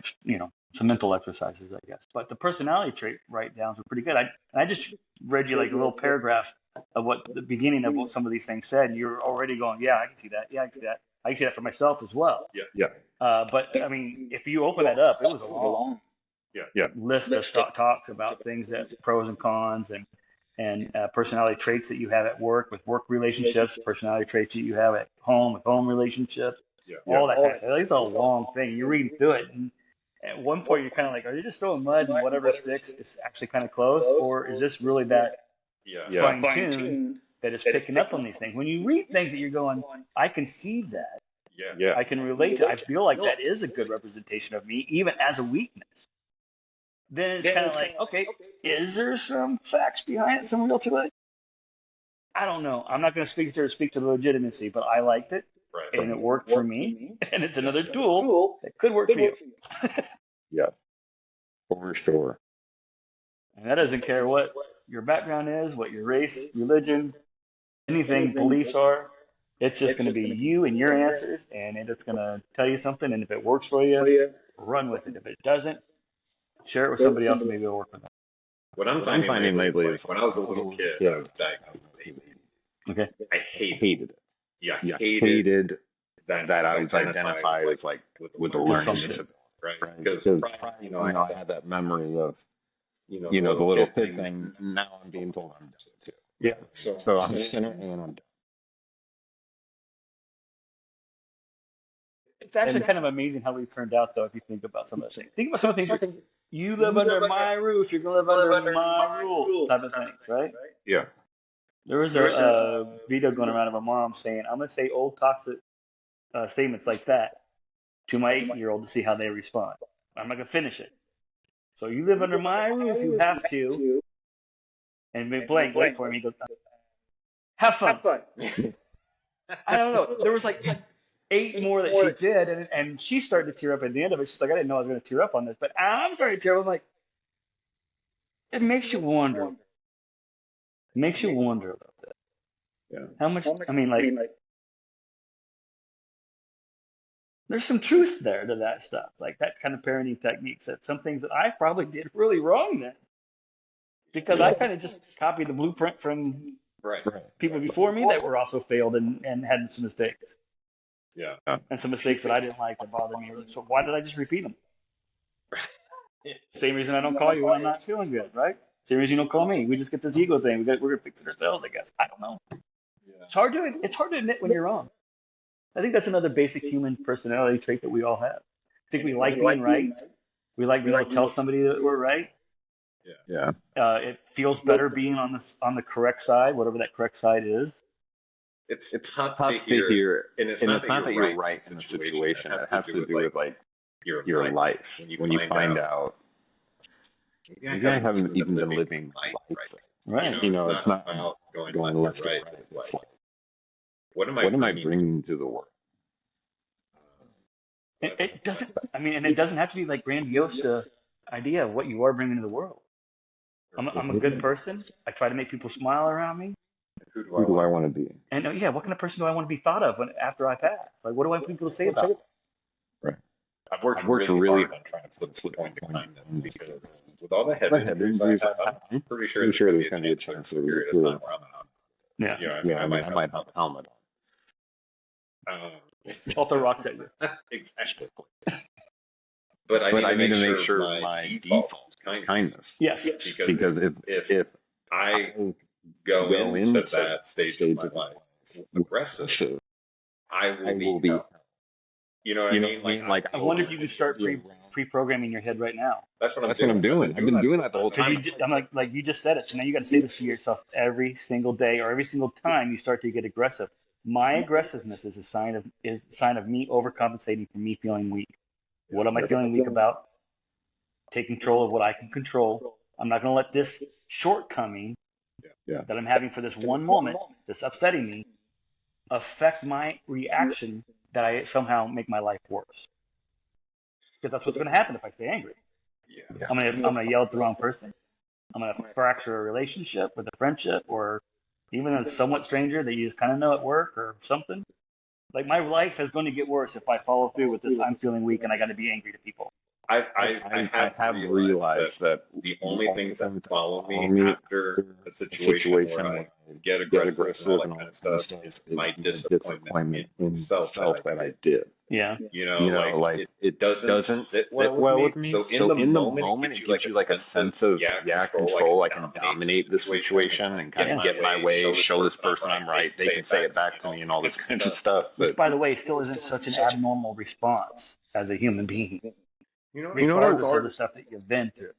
some mental exercises, I guess. But the personality trait write-downs were pretty good. I just read you like a little paragraph of what the beginning of what some of these things said. And you're already going, yeah, I can see that. Yeah, I can see that. I can see that for myself as well. Yeah. But I mean, if you open that up, it was a long list of talks about things that pros and cons and personality traits that you have at work with work relationships, personality traits that you have at home with home relationships, all that kind of stuff. It's a long thing. You're reading through it, and at one point you're kind of like, are you just throwing mud and whatever sticks is actually kind of close, or is this really that fine-tuned that is picking up on these things? When you read things that you're going, I can see that. I can relate to it. I feel like that is a good representation of me, even as a weakness. Then it's kind of like, okay, is there some facts behind it, some real to it? I don't know. I'm not going to speak to the legitimacy, but I liked it. Right. And it worked for me, and it's another tool that could work for you. Yeah, for sure. And that doesn't care what your background is, what your race, religion, anything, beliefs are. It's just going to be you and your answers, and it's going to tell you something. And if it works for you, run with it. If it doesn't, share it with somebody else, and maybe it'll work with them. What I'm finding lately is when I was a little kid, I was diagnosed with ADHD. Okay. I hated it. Yeah, hated that I was identified as like with the learning disability, right? Because I had that memory of the little kid thing. Now I'm being told I'm done too. Yeah. So I'm a sinner and I'm done. It's actually kind of amazing how we turned out, though, if you think about some of the things. Think about some of the things. You live under my roof, you're going to live under my rules, type of things, right? Yeah. There was a video going around of a mom saying, I'm going to say old toxic statements like that to my 8-year-old to see how they respond. I'm not going to finish it. So you live under my roof, you have to. And blank, wait for him. He goes, have fun. I don't know. There was like 8 more that she did, and she started to tear up at the end of it. She's like, I didn't know I was going to tear up on this, but I'm starting to tear up. I'm like, it makes you wonder. It makes you wonder about that. Yeah. How much, I mean, like, there's some truth there to that stuff, like that kind of parenting techniques. That some things that I probably did really wrong then, because I kind of just copied the blueprint from people before me that were also failed and had some mistakes. Yeah. And some mistakes that I didn't like that bothered me. So why did I just repeat them? Same reason I don't call you when I'm not feeling good, right? Same reason you don't call me. We just get this ego thing. We're gonna fix it ourselves, I guess. I don't know. Yeah. It's hard to admit when you're wrong. I think that's another basic human personality trait that we all have. I think we like being right. We like being able to tell somebody that we're right. Yeah. It feels better being on the correct side, whatever that correct side is. It's tough to hear, and it's not that you're right in the situation. It has to do with like your life. When you find out maybe I haven't even been living life. Right. You know, it's not about going left or right. It's like, what am I bringing to the world? It doesn't. I mean, and it doesn't have to be like grandiose idea of what you are bringing to the world. I'm a good person. I try to make people smile around me. Who do I want to be? And what kind of person do I want to be thought of after I pass? Like, what do I want people to say about me? Right. I've worked really hard on trying to flip the point behind them because with all the head injuries I have, I'm pretty sure there's going to be a chance that there's a period of time where I'm out. Yeah, I might have a helmet on. I'll throw rocks at you. Exactly. But I need to make sure my default is kindness. Yes. Because if I go into that stage of my life aggressive, I will be. You know what I mean? Like I wonder if you can start pre-programming your head right now. That's what I'm doing. I've been doing that the whole time. I'm like you just said it. So now you got to say this to yourself every single day or every single time you start to get aggressive. My aggressiveness is a sign of me overcompensating for me feeling weak. What am I feeling weak about? Take control of what I can control. I'm not going to let this shortcoming that I'm having for this one moment that's upsetting me affect my reaction that I somehow make my life worse. Because that's what's going to happen if I stay angry. Yeah. I'm gonna yell at the wrong person. I'm gonna fracture a relationship with a friendship or even a somewhat stranger that you just kind of know at work or something. Like my life is going to get worse if I follow through with this. I'm feeling weak and I got to be angry to people. I have realized that the only things that follow me after a situation where I get aggressive and all that kind of stuff is my disappointment in self that I did. Yeah. You know, like it doesn't sit well with me. So in the moment, it gives you like a sense of control. I can dominate the situation and kind of get my way, show this person I'm right. They can say it back to me and all this kind of stuff. Which, by the way, still isn't such an abnormal response as a human being. Regardless of the stuff that you've been through.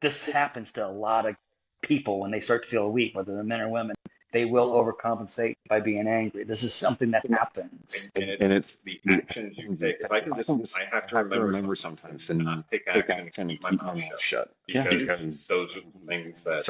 This happens to a lot of people when they start to feel weak, whether they're men or women. They will overcompensate by being angry. This is something that happens. And it's the actions you take. If I have to remember sometimes to not take action and keep my mouth shut. Because those are the things that's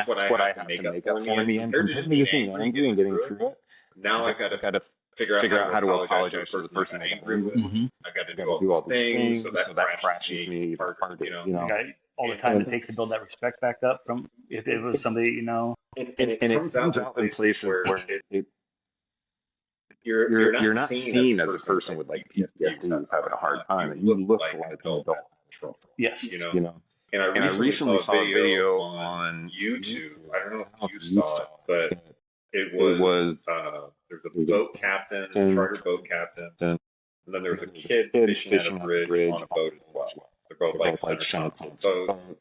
what I have to make up for in the end. They're just being angry and getting through it. Now I've got to figure out how to apologize to the person I'm angry with. I've got to do all these things, so that crashes me apart, you know. All the time it takes to build that respect back up from if it was somebody, you know. And it comes out in places where you're not seen as a person with like PTSD who's having a hard time, and you look like an adult. Yes. You know. And I recently saw a video on YouTube. I don't know if you saw it, but it was there's a boat captain, a charter boat captain, and then there was a kid fishing at a bridge on a boat as well. They're both like center console boats.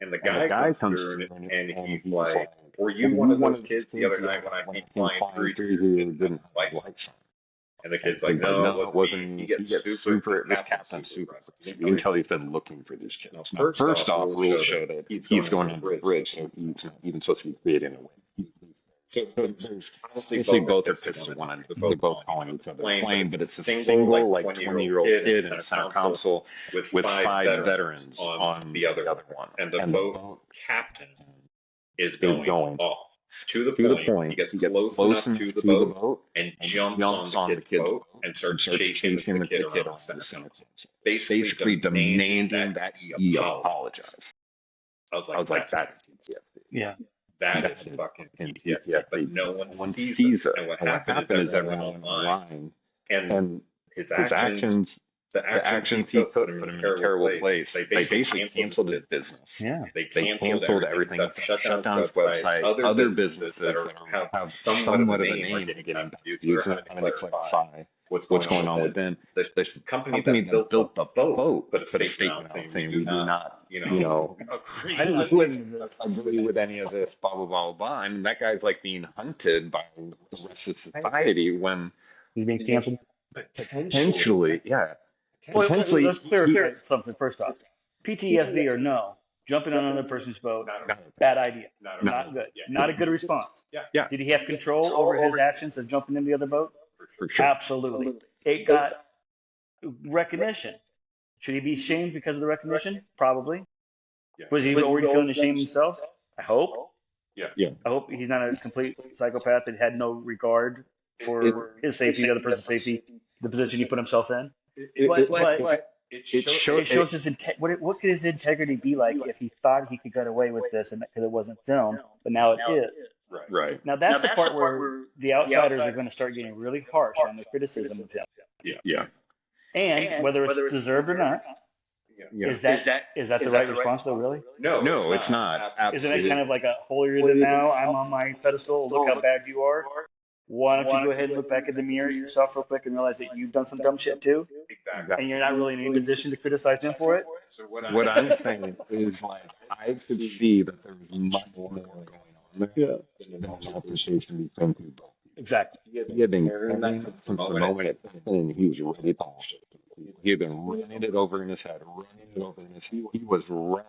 And the guy comes through and he's like, were you one of those kids the other night when I came flying through who didn't have lights on? And the kid's like, no, it wasn't me. He gets super, this captain's super. You can tell he's been looking for these kids. Now, first off, rules show that he's going under the bridge, so he's not even supposed to be creating a way. So there's honestly both are pissed at one another. They're both calling each other plane, but it's a single like 20-year-old kid in a center console with 5 veterans on the other one. And the boat captain is going off. to the point. He gets close enough to the boat and jumps on the kid's boat and starts chasing the kid around the center console, basically demanding that he apologize. I was like, that's PTSD. Yeah. That is fucking PTSD. But no one sees it. And what happened is everyone went online, and his actions, the actions he took put him in a terrible place. They basically canceled his business. Yeah. They canceled everything except shut down his website. Other businesses that have somewhat of a name are getting back to you. So they're having to clarify what's going on with them. The company that built the boat put a statement out saying we do not, agree with any of this, blah, blah, blah, blah. I mean, that guy's like being hunted by the rest of society when He's being canceled. potentially, yeah. Well, let's clarify something first off. PTSD or no, jumping on another person's boat, bad idea. Not good. Not a good response. Yeah. Did he have control over his actions of jumping in the other boat? For sure. Absolutely. It got recognition. Should he be shamed because of the recognition? Probably. Was he already feeling ashamed himself? I hope. Yeah. I hope he's not a complete psychopath that had no regard for his safety, the other person's safety, the position he put himself in. But it shows his what could his integrity be like if he thought he could get away with this and because it wasn't filmed, but now it is. Right. Now that's the part where the outsiders are going to start getting really harsh on the criticism of him. Yeah. And whether it's deserved or not, is that the right response though? Really? No, it's not. Isn't it kind of like a holier than thou? I'm on my pedestal. Look how bad you are. Why don't you go ahead and look back at the mirror at yourself real quick and realize that you've done some dumb shit too? Exactly. And you're not really in any position to criticize him for it? So what I'm saying is, like, I could see that there's much more going on there than an altercation between people. Exactly. He had been carrying that since the moment it happened, and he was ready to bullshit. He had been running it over in his head, He was wrong.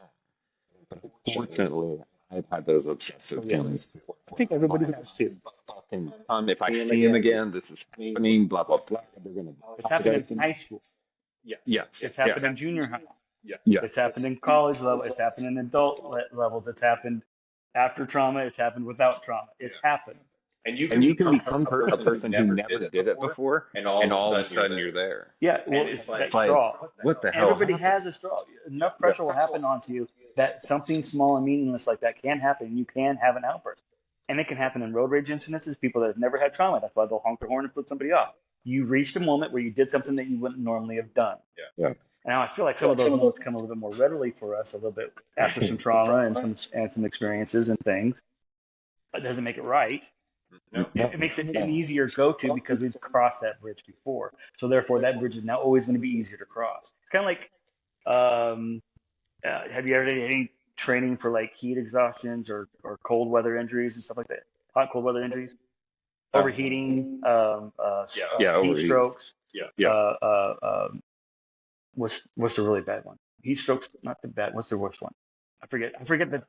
But unfortunately, I've had those obsessive feelings. I think everybody has too. If I see him again, this is happening, blah, blah, blah. It's happened in high school. Yes. It's happened in junior high. Yeah. It's happened in college level. It's happened in adult levels. It's happened after trauma. It's happened without trauma. It's happened. And you can become a person who never did it before, and all of a sudden you're there. Yeah, well, it's that straw. What the hell? Everybody has a straw. Enough pressure will happen onto you that something small and meaningless like that can happen, and you can have an outburst. And it can happen in road rage incidences, people that have never had trauma. That's why they'll honk their horn and flip somebody off. You reached a moment where you did something that you wouldn't normally have done. Yeah. Now I feel like some of those moments come a little bit more readily for us, a little bit after some trauma and some experiences and things. It doesn't make it right. No. It makes it an easier go-to because we've crossed that bridge before. So therefore, that bridge is now always going to be easier to cross. It's kind of like, have you ever done any training for like heat exhaustions or cold weather injuries and stuff like that? Hot, cold weather injuries, overheating, heat strokes. What's the really bad one? Heat strokes, not the bad. What's the worst one? I forget. I feel like there's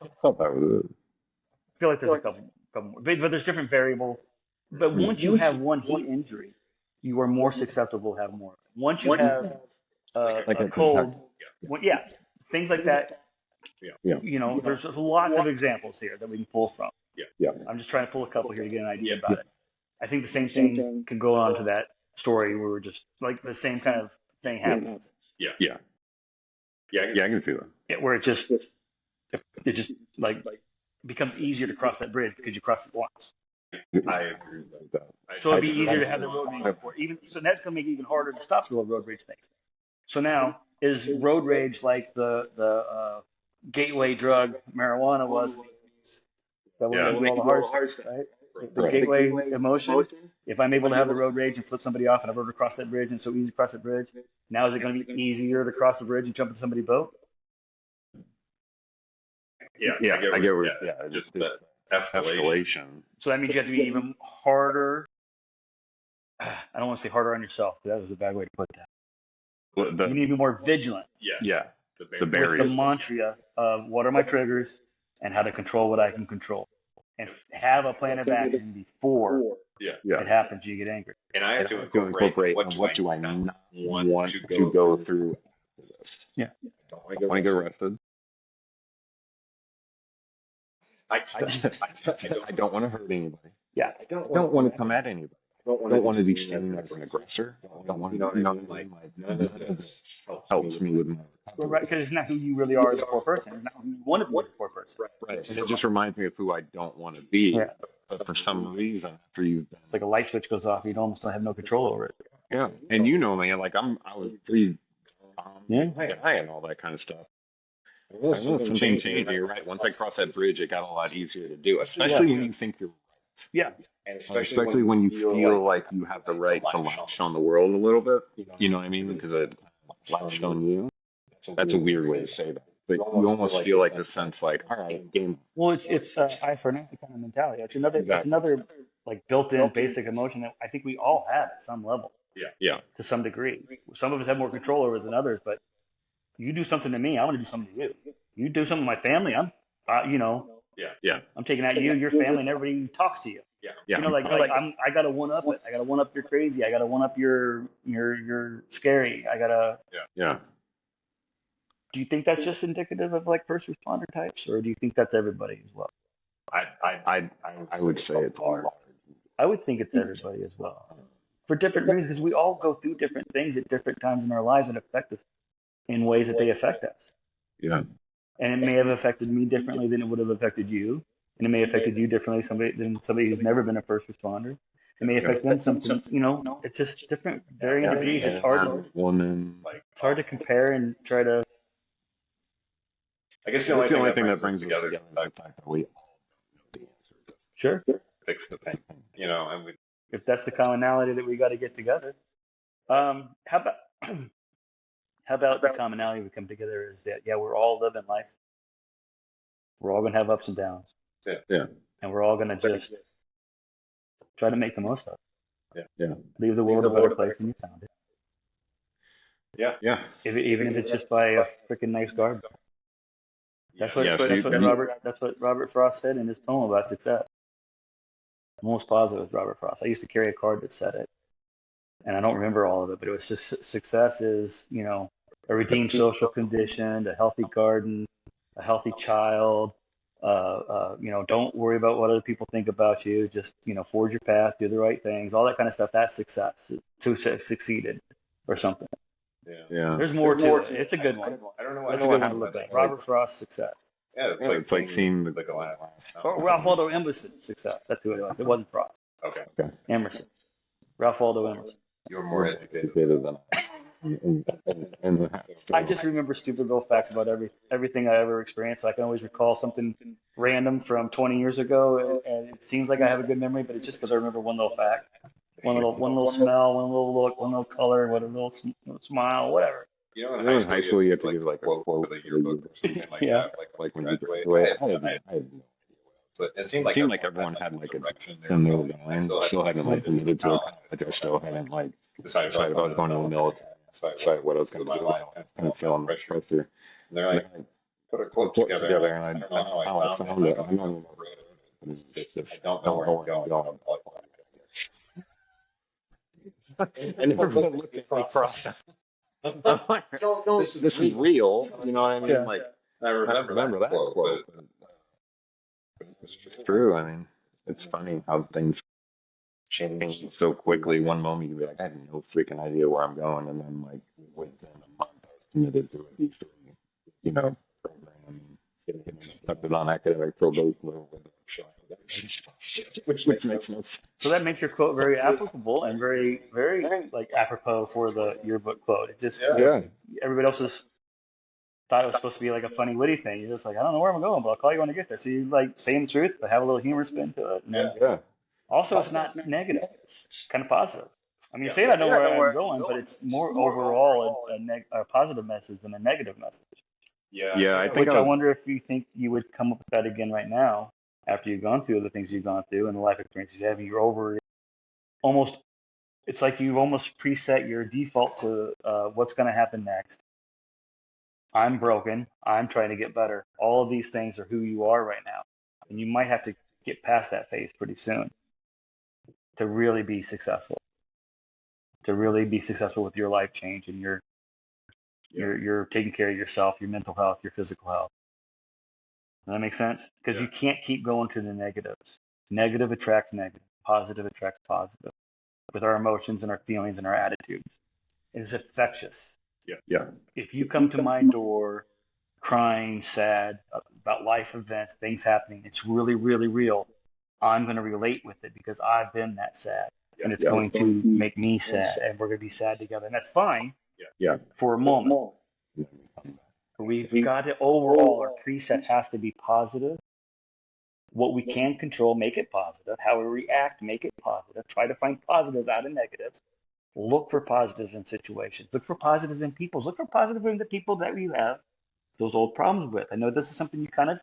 a couple more, but there's different variable. But once you have one heat injury, you are more susceptible to have more. Once you have a cold, things like that. There's lots of examples here that we can pull from. I'm just trying to pull a couple here to get an idea about it. I think the same thing can go on to that story where we're just like the same kind of thing happens. I can see that. Yeah, where it just like becomes easier to cross that bridge because you cross it once. I agree with that. So it'd be easier to have the road rage before. So that's going to make it even harder to stop the road rage things. So now, is road rage like the gateway drug marijuana was? That was all the hard stuff, right? The gateway emotion. If I'm able to have the road rage and flip somebody off and I've already crossed that bridge and so easy to cross that bridge, now is it going to be easier to cross the bridge and jump into somebody's boat? I get where just the escalation. So that means you have to be even harder. I don't want to say harder on yourself, because that was a bad way to put that. You need to be more vigilant. The barriers. With the mantra of what are my triggers and how to control what I can control. And have a plan of action before it happens. You get angry. And I have to incorporate what do I not want to go through after this. Yeah. Don't want to get arrested. I don't want to hurt anybody. Yeah. I don't want to come at anybody. I don't want to be seen as an aggressor. I don't want to, you know what I mean? Like, none of this helps me with my Well, right, because it's not who you really are as a poor person. It's not who you want to be as a poor person. right. And it just reminds me of who I don't want to be. Yeah. But for some reason, after you've been, It's like a light switch goes off, you almost don't have no control over it. yeah, and you know me, like I was pretty Yeah. high and all that kind of stuff. I know something changed. You're right. Once I crossed that bridge, it got a lot easier to do, especially when you think you're right. Yeah. And especially when you feel like you have the right to latch on the world a little bit. You know what I mean? Because it latched on you. That's a weird way to say that. But you almost feel like the sense like, all right, game. Well, it's eye for an eye kind of mentality. It's another like built-in basic emotion that I think we all have at some level. Yeah. To some degree. Some of us have more control over it than others, but you do something to me, I want to do something to you. You do something to my family, I'm taking out you, your family, and everybody who talks to you. Yeah. You know, I gotta one up it. I gotta one up your crazy. I gotta one up your scary. I gotta. Yeah. Do you think that's just indicative of like first responder types, or do you think that's everybody as well? I would say it's all. I would think it's everybody as well, for different reasons, because we all go through different things at different times in our lives that affect us in ways that they affect us. Yeah. And it may have affected me differently than it would have affected you. And it may have affected you differently than somebody who's never been a first responder. It may affect them something, it's just different, varying degrees. It's hard to compare and try to. I guess the only thing that brings us together is the fact that we all know the answer. Sure. Fix the thing, and if that's the commonality that we got to get together. How about the commonality we come together is that, we're all living life. We're all going to have ups and downs. Yeah. And we're all going to just try to make the most of it. Yeah. Leave the world a better place than you found it. Yeah. Even if it's just by a freaking nice garden. That's what Robert Frost said in his poem about success. I'm almost positive it was Robert Frost. I used to carry a card that said it. And I don't remember all of it, but it was just success is, a redeemed social condition, a healthy garden, a healthy child. Don't worry about what other people think about you. Just, forge your path, do the right things, all that kind of stuff. That's success, to have succeeded or something. Yeah. There's more to it. It's a good one. I don't know. That's a good one to look at. Robert Frost, success. Yeah, it's like seeing the glass. Or Ralph Waldo Emerson, success. That's who it was. It wasn't Frost. Okay. Emerson. Ralph Waldo Emerson. You're more educated than I just remember stupid little facts about everything I ever experienced. So I can always recall something random from 20 years ago, and it seems like I have a good memory, but it's just because I remember one little fact, one little smell, one little look, one little color, one little smile, whatever. In high school you have to give like a quote for the yearbook or something like that. Like when you graduate. I had no idea. But it seemed like everyone had like a direction they were going. Still hadn't like committed to a college. I still hadn't like decided if I was going to the military. Decided what I was going to do. Kind of feeling pressure. And they're like, put a quote together, and I don't know how I found it. I don't know where it is. I don't know where I'm going. And everyone looked at the process. This is real. You know what I mean? Yeah. Like I remember that quote. But it's true. I mean, it's funny how things change so quickly. One moment you be like, I have no freaking idea where I'm going, and then like within a month I was committed to it. Program, getting accepted on academic probation, which makes no sense. So that makes your quote very applicable and very, very like apropos for the yearbook quote. It just everybody else thought it was supposed to be like a funny, witty thing. You're just like, I don't know where I'm going, but I'll call you when I get there. So you like saying the truth, but have a little humor spin to it. And then also, it's not negative. It's kind of positive. I mean, you say I know where I'm going, but it's more overall a positive message than a negative message. Yeah, I think. I wonder if you think you would come up with that again right now after you've gone through the things you've gone through and the life experiences you have. You're over almost. It's like you've almost preset your default to what's going to happen next. I'm broken. I'm trying to get better. All of these things are who you are right now, and you might have to get past that phase pretty soon to really be successful. To really be successful with your life change and you're taking care of yourself, your mental health, your physical health. Does that make sense? Because you can't keep going to the negatives. Negative attracts negative. Positive attracts positive. With our emotions and our feelings and our attitudes, it is infectious. Yeah. If you come to my door crying, sad about life events, things happening, it's really, really real. I'm going to relate with it because I've been that sad, and it's going to make me sad, and we're going to be sad together, and that's fine. Yeah. For a moment. But we've got it overall. Our preset has to be positive. What we can control, make it positive. How we react, make it positive. Try to find positive out of negatives. Look for positives in situations. Look for positives in people. Look for positive in the people that you have those old problems with. I know this is something you kind of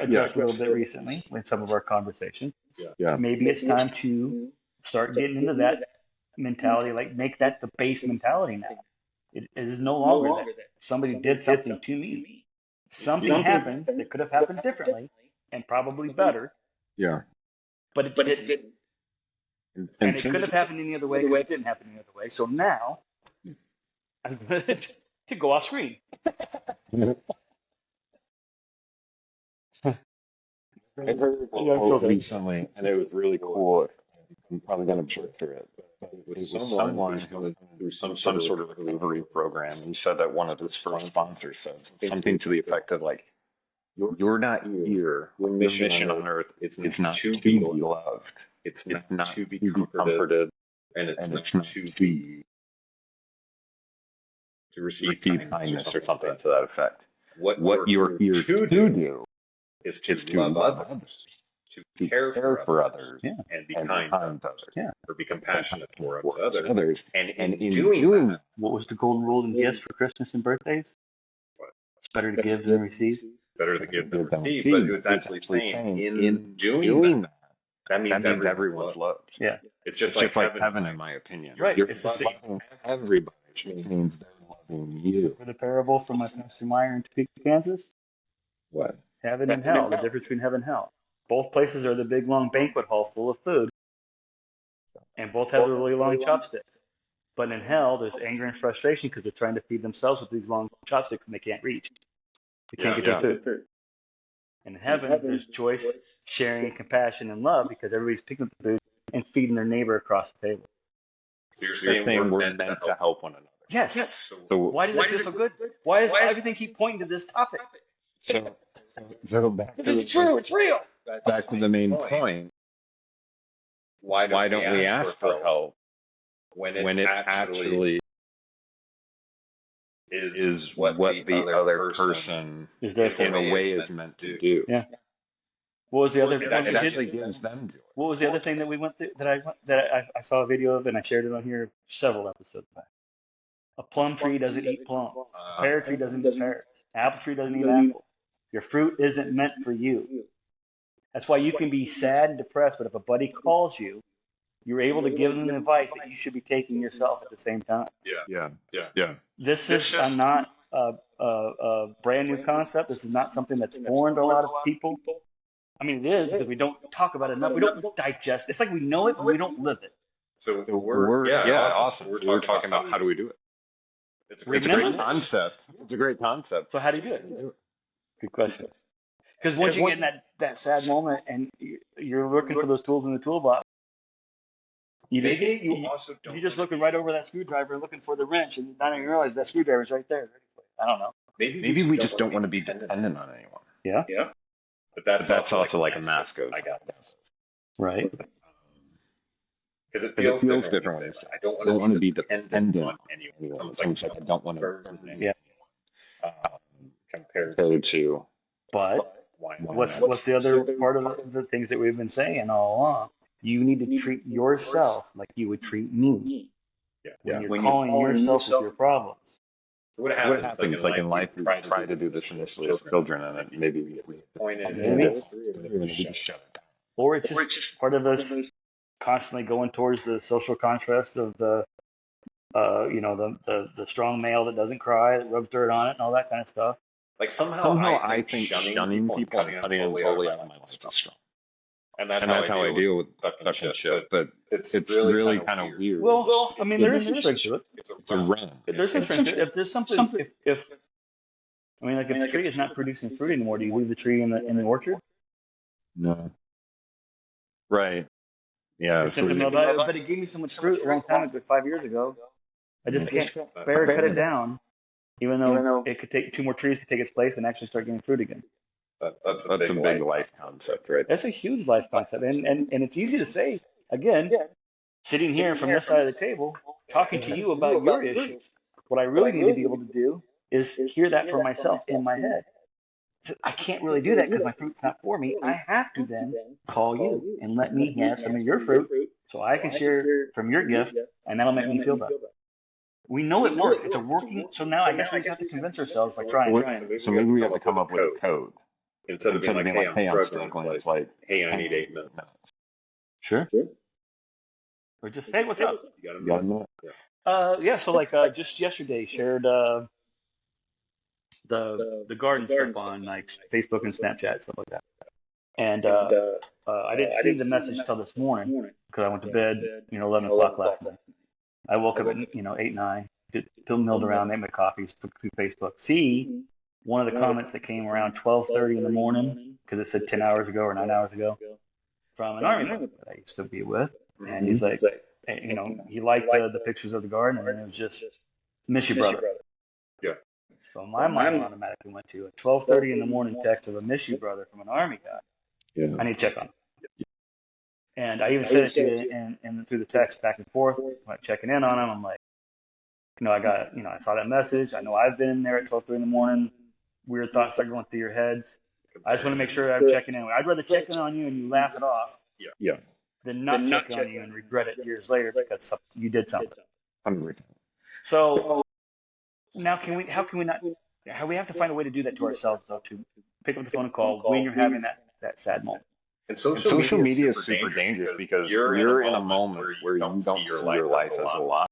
addressed a little bit recently in some of our conversations. Yeah. Maybe it's time to start getting into that mentality, like make that the base mentality now. It is no longer that somebody did something to me. Something happened that could have happened differently and probably better. Yeah. But it didn't. And it could have happened any other way because it didn't happen any other way. So now, I'm going to go off screen. I heard a quote recently, and it was really cool. I'm probably going to butcher it. But it was someone who was through some sort of recovery program. He said that one of his first sponsors said something to the effect of like, "You're not here. Your mission on earth is not to be loved. It's not to be comforted, and it's not to receive kindness or something to that effect. What you're here to do is to love others, to care for others, and be kind to others, or be compassionate towards others. And in doing that, what was the golden rule in gifts for Christmas and birthdays? It's better to give than receive. Better to give than receive, but it's actually saying in doing that, that means everyone's loved. Yeah. It's just like heaven, in my opinion. Right. You're It's loving everybody, which means they're loving you. For the parable from my Pastor Meyer in Topeka, Kansas. What? Heaven and hell, the difference between heaven and hell. Both places are the big, long banquet hall full of food, and both have really long chopsticks. But in hell, there's anger and frustration because they're trying to feed themselves with these long chopsticks and they can't reach. They can't get their food. In heaven, there's choice, sharing, compassion, and love because everybody's picking up the food and feeding their neighbor across the table. So you're saying we're meant to help one another. Yes. So why does it feel so good? Why does everything keep pointing to this topic? So back to It's true. It's real. Back to the main point. Why don't we ask for help when it actually is what the other person is there in a way is meant to do? Yeah. What was the other? It actually gives them joy. What was the other thing that we went through that I saw a video of and I shared it on here several episodes back? A plum tree doesn't eat plums. A pear tree doesn't eat pears. An apple tree doesn't eat apples. Your fruit isn't meant for you. That's why you can be sad and depressed, but if a buddy calls you, you're able to give them advice that you should be taking yourself at the same time. Yeah. This is not a brand new concept. This is not something that's foreign to a lot of people. I mean, it is because we don't talk about it enough. We don't digest. It's like we know it, but we don't live it. So we're awesome. We're talking about how do we do it? It's a great concept. It's a great concept. So how do you do it? Good question. Because once you get in that sad moment and you're looking for those tools in the toolbox, you're just looking right over that screwdriver looking for the wrench, and then you realize that screwdriver's right there. I don't know. Maybe we just don't want to be dependent on anyone. Yeah. But that's also like a mask of I got this. Right. Because it feels different. I don't want to be dependent on anyone. It's like I don't want to burden anyone. Compared to. But what's the other part of the things that we've been saying all along? You need to treat yourself like you would treat me. When you're calling yourself with your problems. So what happens like in life, we try to do this initially as children, and then maybe we point it shut it down. Or it's just part of us constantly going towards the social contrast of the strong male that doesn't cry, that rubs dirt on it, and all that kind of stuff. Like somehow I think shunning people and cutting them totally out of my life is strong. And that's how I deal with such shit. But it's really kind of weird. Well, I mean, there is some strength to it. It's a realm. There's some strength to it. If there's something, if I mean, like if the tree is not producing fruit anymore, do you leave the tree in the orchard? No. Right. Yeah. For sentimental value, but it gave me so much fruit a long time ago, 5 years ago. I just can't bear to cut it down, even though it could take 2 more trees could take its place and actually start giving fruit again. That's a big life concept, right? That's a huge life concept, and it's easy to say. Again, sitting here from this side of the table, talking to you about your issues. What I really need to be able to do is hear that for myself in my head. I can't really do that because my fruit's not for me. I have to then call you and let me have some of your fruit so I can share from your gift, and that'll make me feel better. We know it works. It's a working. So now I guess we just have to convince ourselves, like trying. So maybe we have to come up with a code. Instead of being like, hey, I'm struggling, it's like, hey, I need 8 minutes. Sure. Or just, hey, what's up? You got a minute? Yeah. So like just yesterday, shared the garden stuff on like Facebook and Snapchat, stuff like that. And I didn't see the message till this morning because I went to bed, 11 o'clock last night. I woke up at 8, 9, milled around, made my coffees, took through Facebook. See one of the comments that came around 12:30 in the morning because it said 10 hours ago or 9 hours ago from an army member that I used to be with, and he's like, he liked the pictures of the garden, and it was just miss you, brother. Yeah. So my mind automatically went to a 12:30 in the morning text of a miss you, brother, from an army guy. Yeah. I need to check on him. And I even said it to you and through the text back and forth, like checking in on him. I'm like, I saw that message. I know I've been in there at 12:30 in the morning. Weird thoughts start going through your heads. I just want to make sure I'm checking in. I'd rather check in on you and you laugh it off than not check on you and regret it years later because you did something. So now we have to find a way to do that to ourselves, though, to pick up the phone and call when you're having that sad moment. And social media is super dangerous because you're in a moment where you don't see your life as a lot.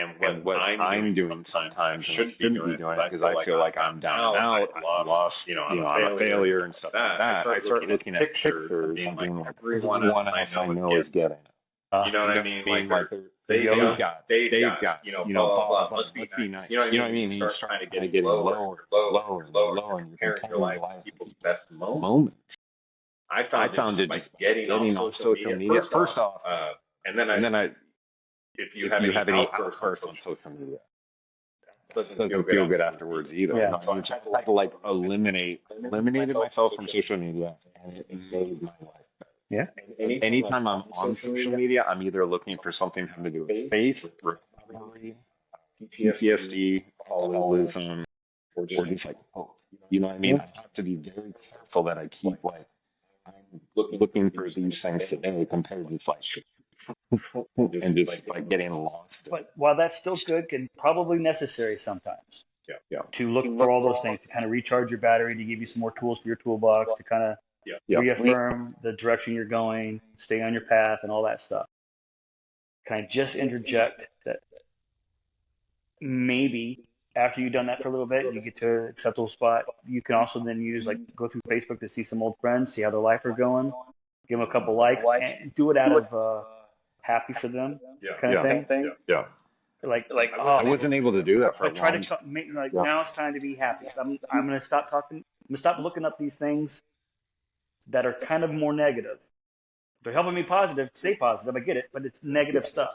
And what I'm doing sometimes shouldn't be doing because I feel like I'm down and out, I'm lost, I'm a failure and stuff like that. I start looking at pictures and being like, everyone else I know is getting it. You know what I mean? Like they've got, blah, blah, blah, must be nice. You know what I mean? You start kind of getting lower, and you're comparing your life to people's best moments. I found it just getting on social media. First off, and then I if you have any outbursts on social media, it doesn't feel good afterwards either. Yeah. So I had to like eliminated myself from social media, and it made my life better. Yeah. And anytime I'm on social media, I'm either looking for something having to do with faith, recovery, PTSD, alcoholism, or just like hope. You know what I mean? I have to be very careful that I keep like I'm looking for these things today compared to just like and just like getting lost. But while that's still good, can probably necessary sometimes. Yeah. To look for all those things to kind of recharge your battery, to give you some more tools for your toolbox, to kind of reaffirm the direction you're going, stay on your path, and all that stuff. Can I just interject that maybe after you've done that for a little bit and you get to an acceptable spot, you can also then go through Facebook to see some old friends, see how their life are going, give them a couple likes, and do it out of happy for them kind of thing. Yeah. Like I wasn't able to do that for a try long to make now it's time to be happy. I'm going to stop talking. I'm going to stop looking up these things that are kind of more negative. They're helping me positive, stay positive. I get it, but it's negative stuff.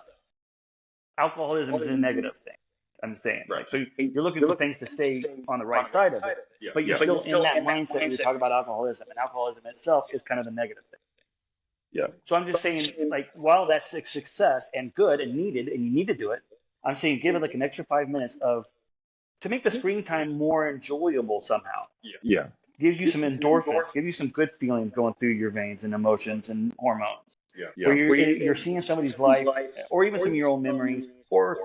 Alcoholism is a negative thing. I'm saying. Right. So you're looking for things to stay on the right side of it, but you're still in that mindset when you talk about alcoholism, and alcoholism itself is kind of a negative thing. Yeah. So I'm just saying, like, while that's a success and good and needed, and you need to do it, I'm saying give it like an extra 5 minutes to make the screen time more enjoyable somehow. Yeah. Gives you some endorphins, give you some good feelings going through your veins and emotions and hormones. Yeah. Where you're seeing somebody's life, or even some of your own memories, or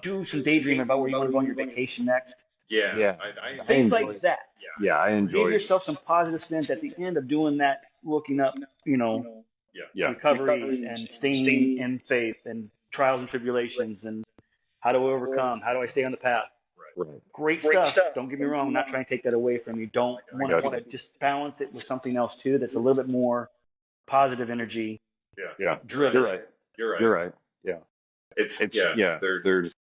do some daydreaming about where you want to go on your vacation next. Yeah. Things like that. Yeah, I enjoy. Give yourself some positive spins at the end of doing that, looking up, recoveries and staying in faith and trials and tribulations and how to overcome, how do I stay on the path. Right. Great stuff. Don't get me wrong. I'm not trying to take that away from you. Don't want to just balance it with something else too that's a little bit more positive energy. Yeah. Driven. You're right. Yeah. There's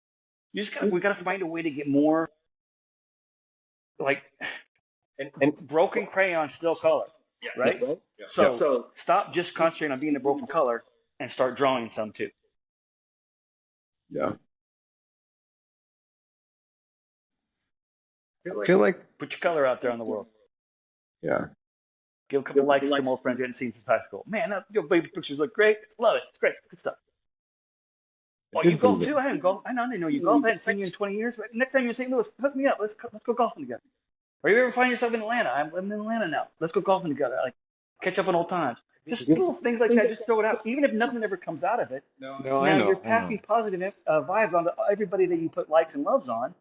We got to find a way to get more like And broken crayon still color, right? So stop just concentrating on being a broken color and start drawing some too. Yeah. I feel like Put your color out there on the world. yeah. Give a couple likes to some old friends you hadn't seen since high school. Man, your baby pictures look great. Love it. It's great. It's good stuff. Oh, you golf too? I haven't golfed. I didn't know you golf. I hadn't seen you in 20 years. But next time you're in St. Louis, hook me up. Let's go golfing together. Or you ever find yourself in Atlanta? I'm living in Atlanta now. Let's go golfing together. Like catch up on old times. Just little things like that. Just throw it out. Even if nothing ever comes out of it. No, Now you're passing positive vibes on everybody that you put likes and loves on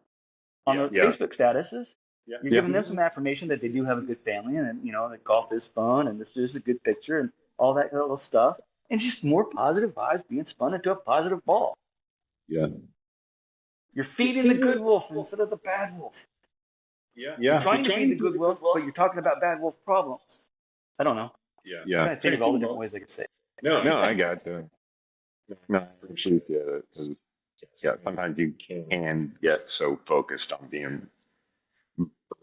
the Facebook statuses. You're giving them some affirmation that they do have a good family and that golf is fun and this is a good picture and all that little stuff. And just more positive vibes being spun into a positive ball. Yeah. You're feeding the good wolf instead of the bad wolf. Yeah. You're trying to feed the good wolf, but you're talking about bad wolf problems. I don't know. Yeah. I'm trying to think of all the different ways I could say it. No, I got you. No, I appreciate it. Yeah, sometimes you can get so focused on being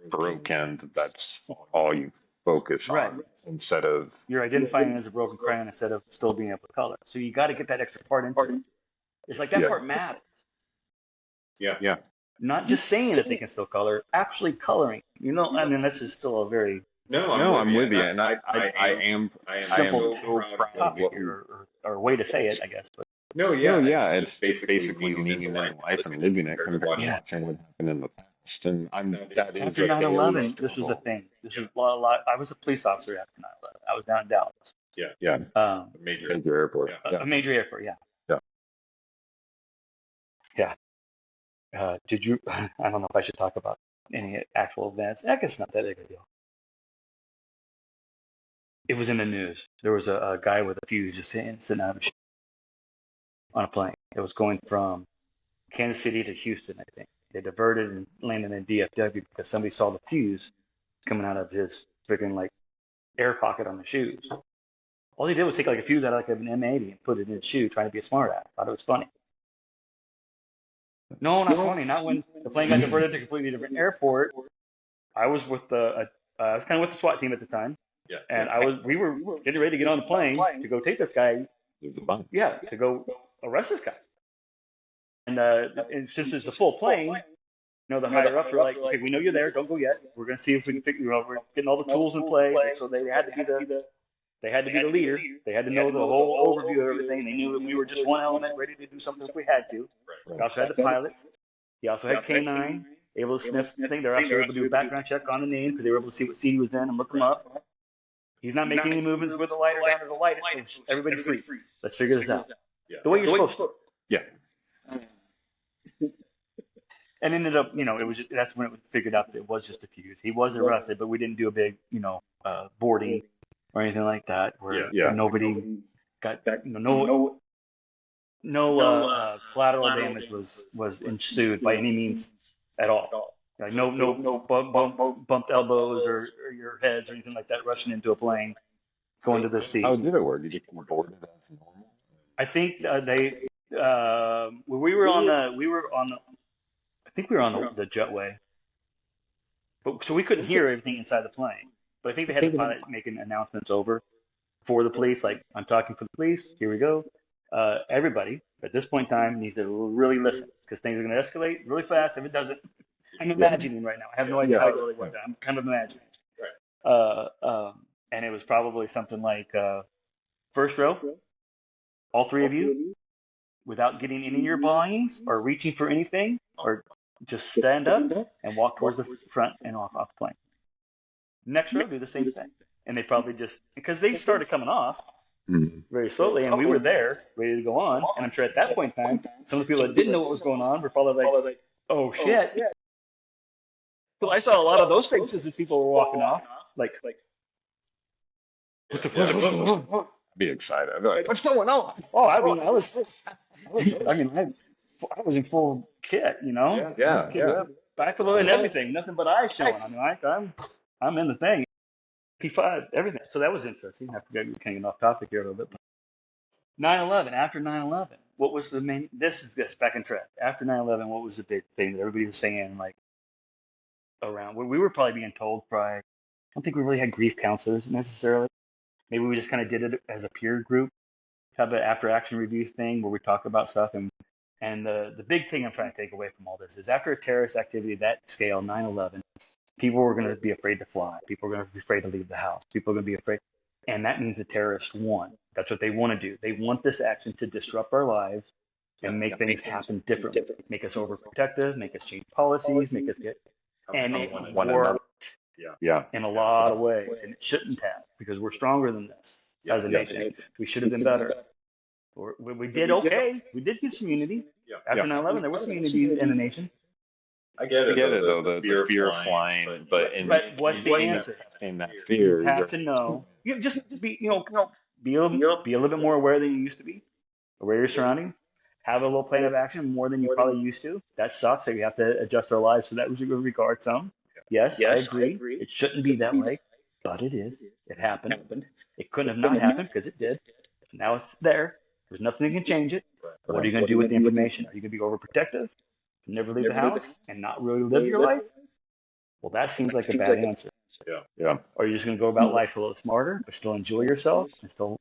broken that that's all you focus on instead of you're identifying as a broken crayon instead of still being able to color. So you got to get that extra part into it. It's like that part matters. Yeah. Not just saying that they can still color, actually coloring. I mean, this is still a very I'm with you, and I am simple so proud of topic what we or way to say it, I guess. But it's basically meaning in life and living it compared to watching what happened in the past. And that is after 9/11, this was a thing. This was a lot. I was a police officer after 9/11. I was down in Dallas. Yeah. A major airport. A major airport, yeah. Did you? I don't know if I should talk about any actual events. I guess it's not that big a deal. It was in the news. There was a guy with a fuse just sitting on a plane. It was going from Kansas City to Houston, I think. They diverted and landed in DFW because somebody saw the fuse coming out of his freaking air pocket on the shoes. All he did was take a fuse out of an M80 and put it in his shoe, trying to be a smartass. Thought it was funny. No, not funny. Not when the plane got diverted to a completely different airport. I was with I was kind of with the SWAT team at the time. Yeah. And we were getting ready to get on the plane to go take this guy. Yeah, to go arrest this guy. And since it's a full plane, the higher ups are like, okay, we know you're there. Don't go yet. We're going to see if we can figure. We're getting all the tools in play. So they had to be the leader. They had to know the whole overview of everything. They knew that we were just one element ready to do something if we had to. We also had the pilots. He also had K9, able to sniff things. They're also able to do a background check on the name because they were able to see what seat he was in and look him up. He's not making any movements with the light or down to the light, so everybody freeze. Let's figure this out. The way you're supposed to. Yeah. And ended up, that's when it was figured out that it was just a fuse. He was arrested, but we didn't do a big, boarding or anything like that where nobody got, no collateral damage was ensued by any means at all. No bumped elbows or your heads or anything like that rushing into a plane going to the seat. How did it work? Did you just board it as normal? I think we were on the jetway, but so we couldn't hear everything inside the plane. But I think they had the pilot making announcements over for the police, like I'm talking for the police. Here we go. Everybody at this point in time needs to really listen because things are going to escalate really fast if it doesn't. I'm imagining right now. I have no idea how it really went down. I'm kind of imagining. Right. And it was probably something like first row, all three of you, without getting any of your belongings or reaching for anything, or just stand up and walk towards the front and off the plane. Next row, do the same thing. And they probably just, because they started coming off very slowly, and we were there, ready to go on. And I'm sure at that point in time, some of the people that didn't know what was going on were probably like, oh shit. So I saw a lot of those faces as people were walking off, like what the fuck was going on? I'd be excited. I'd be like, what's going on? Oh, I was in full kit, Yeah. Back below and everything, nothing but eyes showing. I mean, I'm in the thing, P5, everything. So that was interesting. I forgot we were getting off topic here a little bit. 9/11. After 9/11, what was the main? This is back in track. After 9/11, what was the big thing that everybody was saying? Like, around. We were probably being told I don't think we really had grief counselors necessarily. Maybe we just kind of did it as a peer group, have an after action review thing where we talk about stuff. And the big thing I'm trying to take away from all this is after a terrorist activity that scale, 9/11, people were going to be afraid to fly. People were going to be afraid to leave the house. People are going to be afraid. And that means the terrorists won. That's what they want to do. They want this action to disrupt our lives and make things happen differently, make us overprotective, make us change policies, make us get, and it worked in a lot of ways, and it shouldn't have, because we're stronger than this as a nation. We should have been better. We did okay. We did get some unity. After 9/11, there was some unity in the nation. I get it though, the fear of flying, but what's the answer? In that fear, you have to know. You just be a little bit more aware than you used to be, aware of your surroundings. Have a little plan of action more than you probably used to. That sucks. That we have to adjust our lives so that we regard some. Yes, I agree. It shouldn't be that way, but it is. It happened. It couldn't have not happened because it did. Now it's there. There's nothing that can change it. What are you going to do with the information? Are you going to be overprotective, never leave the house, and not really live your life? Well, that seems like a bad answer. Yeah. Or are you just going to go about life a little smarter, but still enjoy yourself and still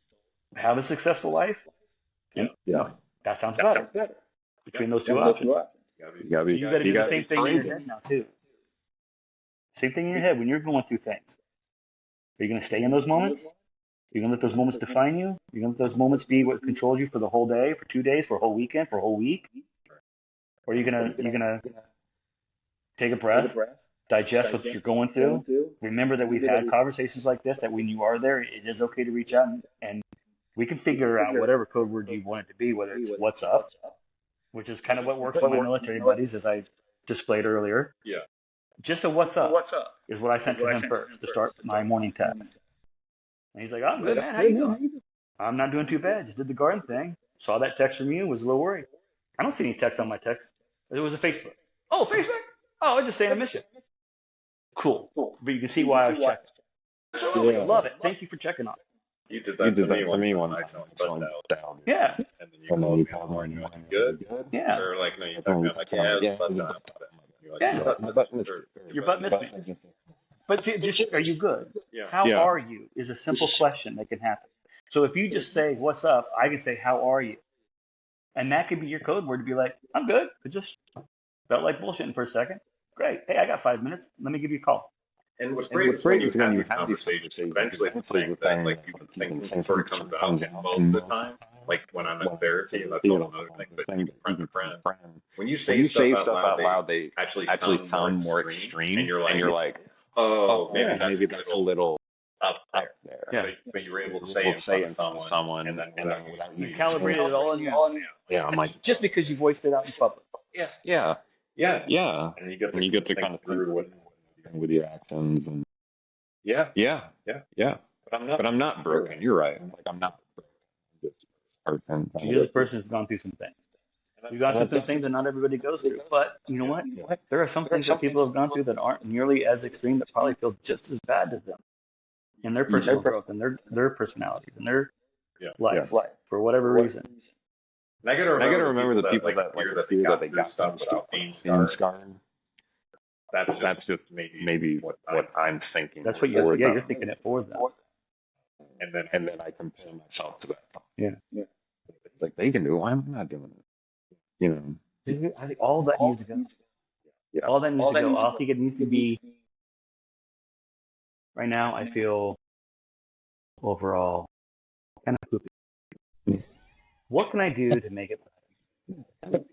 have a successful life? Yeah. That sounds better. Between those two options. You got to do the same thing in your head now, too. Same thing in your head when you're going through things. Are you going to stay in those moments? Are you going to let those moments define you? Are you going to let those moments be what controls you for the whole day, for 2 days, for a whole weekend, for a whole week? Or are you gonna take a breath, digest what you're going through? Remember that we've had conversations like this, that when you are there, it is okay to reach out and we can figure out whatever code word you want it to be, whether it's what's up, which is kind of what works for my military buddies, as I displayed earlier. Yeah. Just a what's up is what I sent to him first to start my morning text. And he's like, I'm good, man. How you doing? I'm not doing too bad. Just did the garden thing. Saw that text from you. Was a little worried. I don't see any text on my text. It was a Facebook. Oh, Facebook? Oh, I was just saying I miss you. Cool. But you can see why I was checking. Absolutely. Love it. Thank you for checking on it. You did that to me one night. Down. Yeah. And then you called me in the morning. Good? Yeah. Or like, no, you talked about like, yeah, your butt missed me. But see, just are you good? Yeah. How are you is a simple question that can happen. So if you just say, what's up? I can say, how are you? And that could be your code word to be like, I'm good. It just felt like bullshitting for a second. Great. Hey, I got 5 minutes. Let me give you a call. And what's great is when you have these conversations, eventually the thing that like you've been thinking sort of comes out most of the time. Like when I'm in therapy, that's all another thing, but friend to friend. When you say stuff out loud, they actually sound more extreme, and you're like, oh, maybe that's a little up there. Yeah. But you were able to say it to someone, and then you calibrated it all in you. Yeah, I'm like, just because you voiced it out in public. Yeah. And you get to kind of through what with your actions and yeah. But I'm not broken. You're right. Like I'm not broken. You're just a person who's gone through some things. You've gone through some things that not everybody goes through. But you know what? There are some things that people have gone through that aren't nearly as extreme that probably feel just as bad to them in their personal growth and their personalities and their life for whatever reason. And I gotta remember the people that like the fear that they got stuff without being scarred. That's just maybe what I'm thinking. That's what you're thinking it for them. And then I compare myself to that. Yeah. Like they can do it. Why am I not doing it? You know. I think all that needs to go. Yeah. All that needs to go. I think it needs to be. Right now, I feel overall kind of poopy. What can I do to make it better?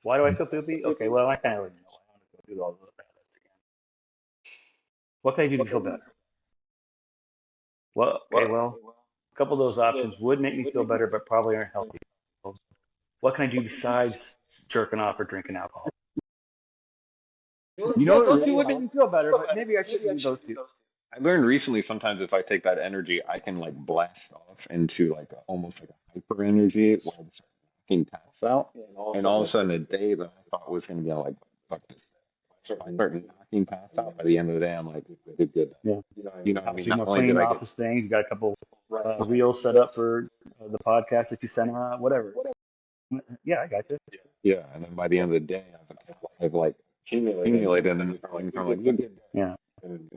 Why do I feel poopy? Okay, well, I kind of already know. I don't want to go through all those bad lists again. What can I do to feel better? Well, a couple of those options would make me feel better, but probably aren't healthy. What can I do besides jerking off or drinking alcohol? You know, those two would make me feel better, but maybe I shouldn't use those two. I learned recently sometimes if I take that energy, I can like blast off into like almost like a hyper energy where I'm knocking pass out. And all of a sudden a day that I thought was going to be like, fuck this. So I start knocking pass out. By the end of the day, I'm like, good. Yeah. You know, I mean, so not only clean did I office things, you got a couple reels set up for the podcast that you send out, whatever. Yeah, I got you. Yeah, and then by the end of the day, I've like accumulated and from like, look at Yeah. and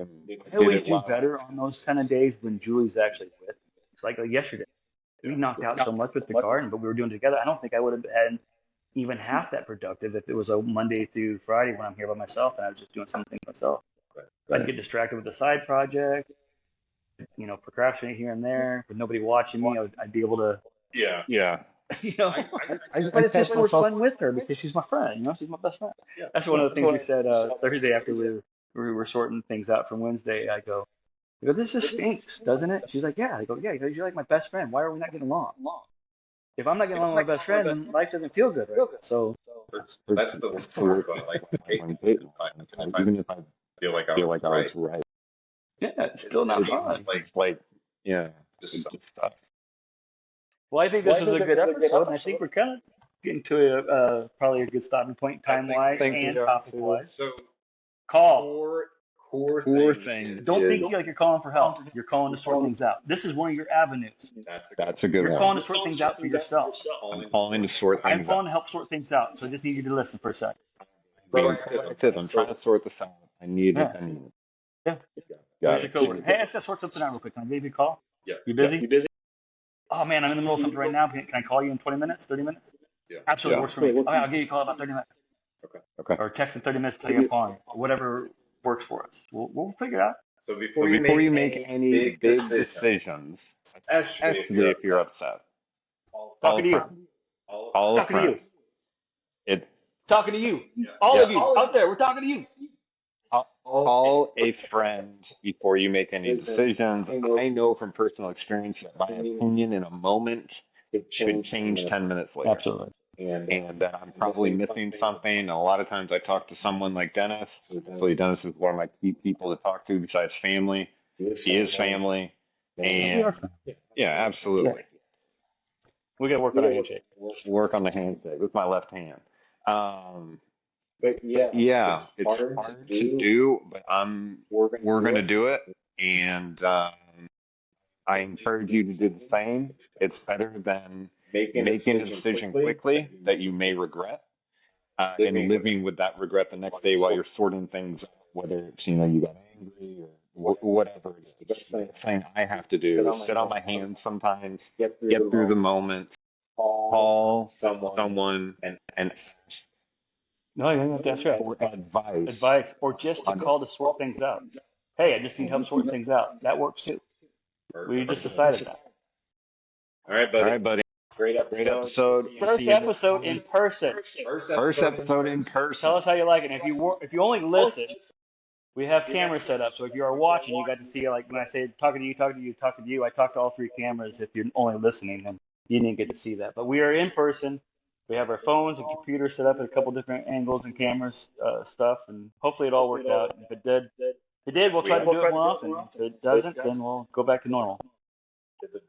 I always do better on those kind of days when Julie's actually with me. It's like yesterday. We knocked out so much with the garden, but we were doing it together. I don't think I would have been even half that productive if it was a Monday through Friday when I'm here by myself and I was just doing something myself. I'd get distracted with a side project, procrastinate here and there with nobody watching me. I'd be able to, yeah. but it's just more fun with her because she's my friend. She's my best friend. That's one of the things we said Thursday after we were sorting things out from Wednesday. I go, this just stinks, doesn't it? She's like, yeah. I go, yeah, because you're like my best friend. Why are we not getting along? If I'm not getting along with my best friend, then life doesn't feel good, right? So That's the word about like even if I feel like I was right. Yeah, it's still not fun. It's like just stuff. Well, I think this was a good episode, and I think we're kind of getting to probably a good stopping point time-wise and topic-wise. So, call. Core thing. Don't think like you're calling for help. You're calling to sort things out. This is one of your avenues. That's a good one. You're calling to sort things out for yourself. I'm calling to sort things out. I'm calling to help sort things out. So I just need you to listen for a second. I'm trying to sort this out. I need it. Yeah. Got it. Hey, I just got to sort something out real quick. Can I give you a call? Yeah. You busy? Oh, man, I'm in the middle of something right now. Can I call you in 20 minutes, 30 minutes? Yeah. Absolutely works for me. Okay, I'll give you a call in about 30 minutes. Okay. Or text in 30 minutes, tell you I'm calling. Whatever works for us. We'll figure it out. So before you make any big decisions, especially if you're upset, Talking to you. Talking to you. Talking to you. All of you out there, we're talking to you. Call a friend before you make any decisions. I know from personal experience that my opinion in a moment could change 10 minutes later. Absolutely. And I'm probably missing something. A lot of times I talk to someone like Dennis. Hopefully Dennis is one of my key people to talk to besides family. He is family. And yeah, absolutely. We got to work on our handshake. Work on the handshake with my left hand. But yeah, it's hard to do, but we're going to do it. And I encourage you to do the same. It's better than making a decision quickly that you may regret, and living with that regret the next day while you're sorting things out, whether it's, you got angry or whatever it is. The best thing I have to do is sit on my hands sometimes, get through the moment, call someone and ask. No, that's right. For advice. Or just to call to sort things out. Hey, I just need help sorting things out. That works too. We just decided that. All right, buddy. Great episode. First episode in person. First episode in person. Tell us how you like it. And if you only listen, we have cameras set up. So if you are watching, you got to see, like when I say talking to you, I talk to all three cameras. If you're only listening, then you didn't get to see that. But we are in person. We have our phones and computers set up at a couple different angles and cameras stuff, and hopefully it all worked out. If it did, we'll try to do it more often. If it doesn't, then we'll go back to normal.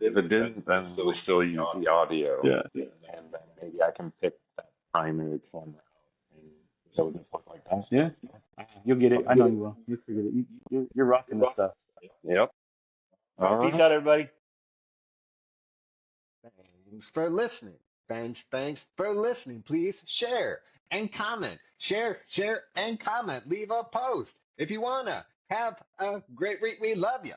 If it didn't, then we'll still use the audio. Yeah. And then maybe I can pick that primary camera and so it just look like that. Yeah. You'll get it. I know you will. You'll figure it. You're rocking this stuff. Yep. All right. Peace out, everybody. Thanks for listening. Thanks for listening. Please share and comment. Share and comment. Leave a post. If you want to have a great week, we love you.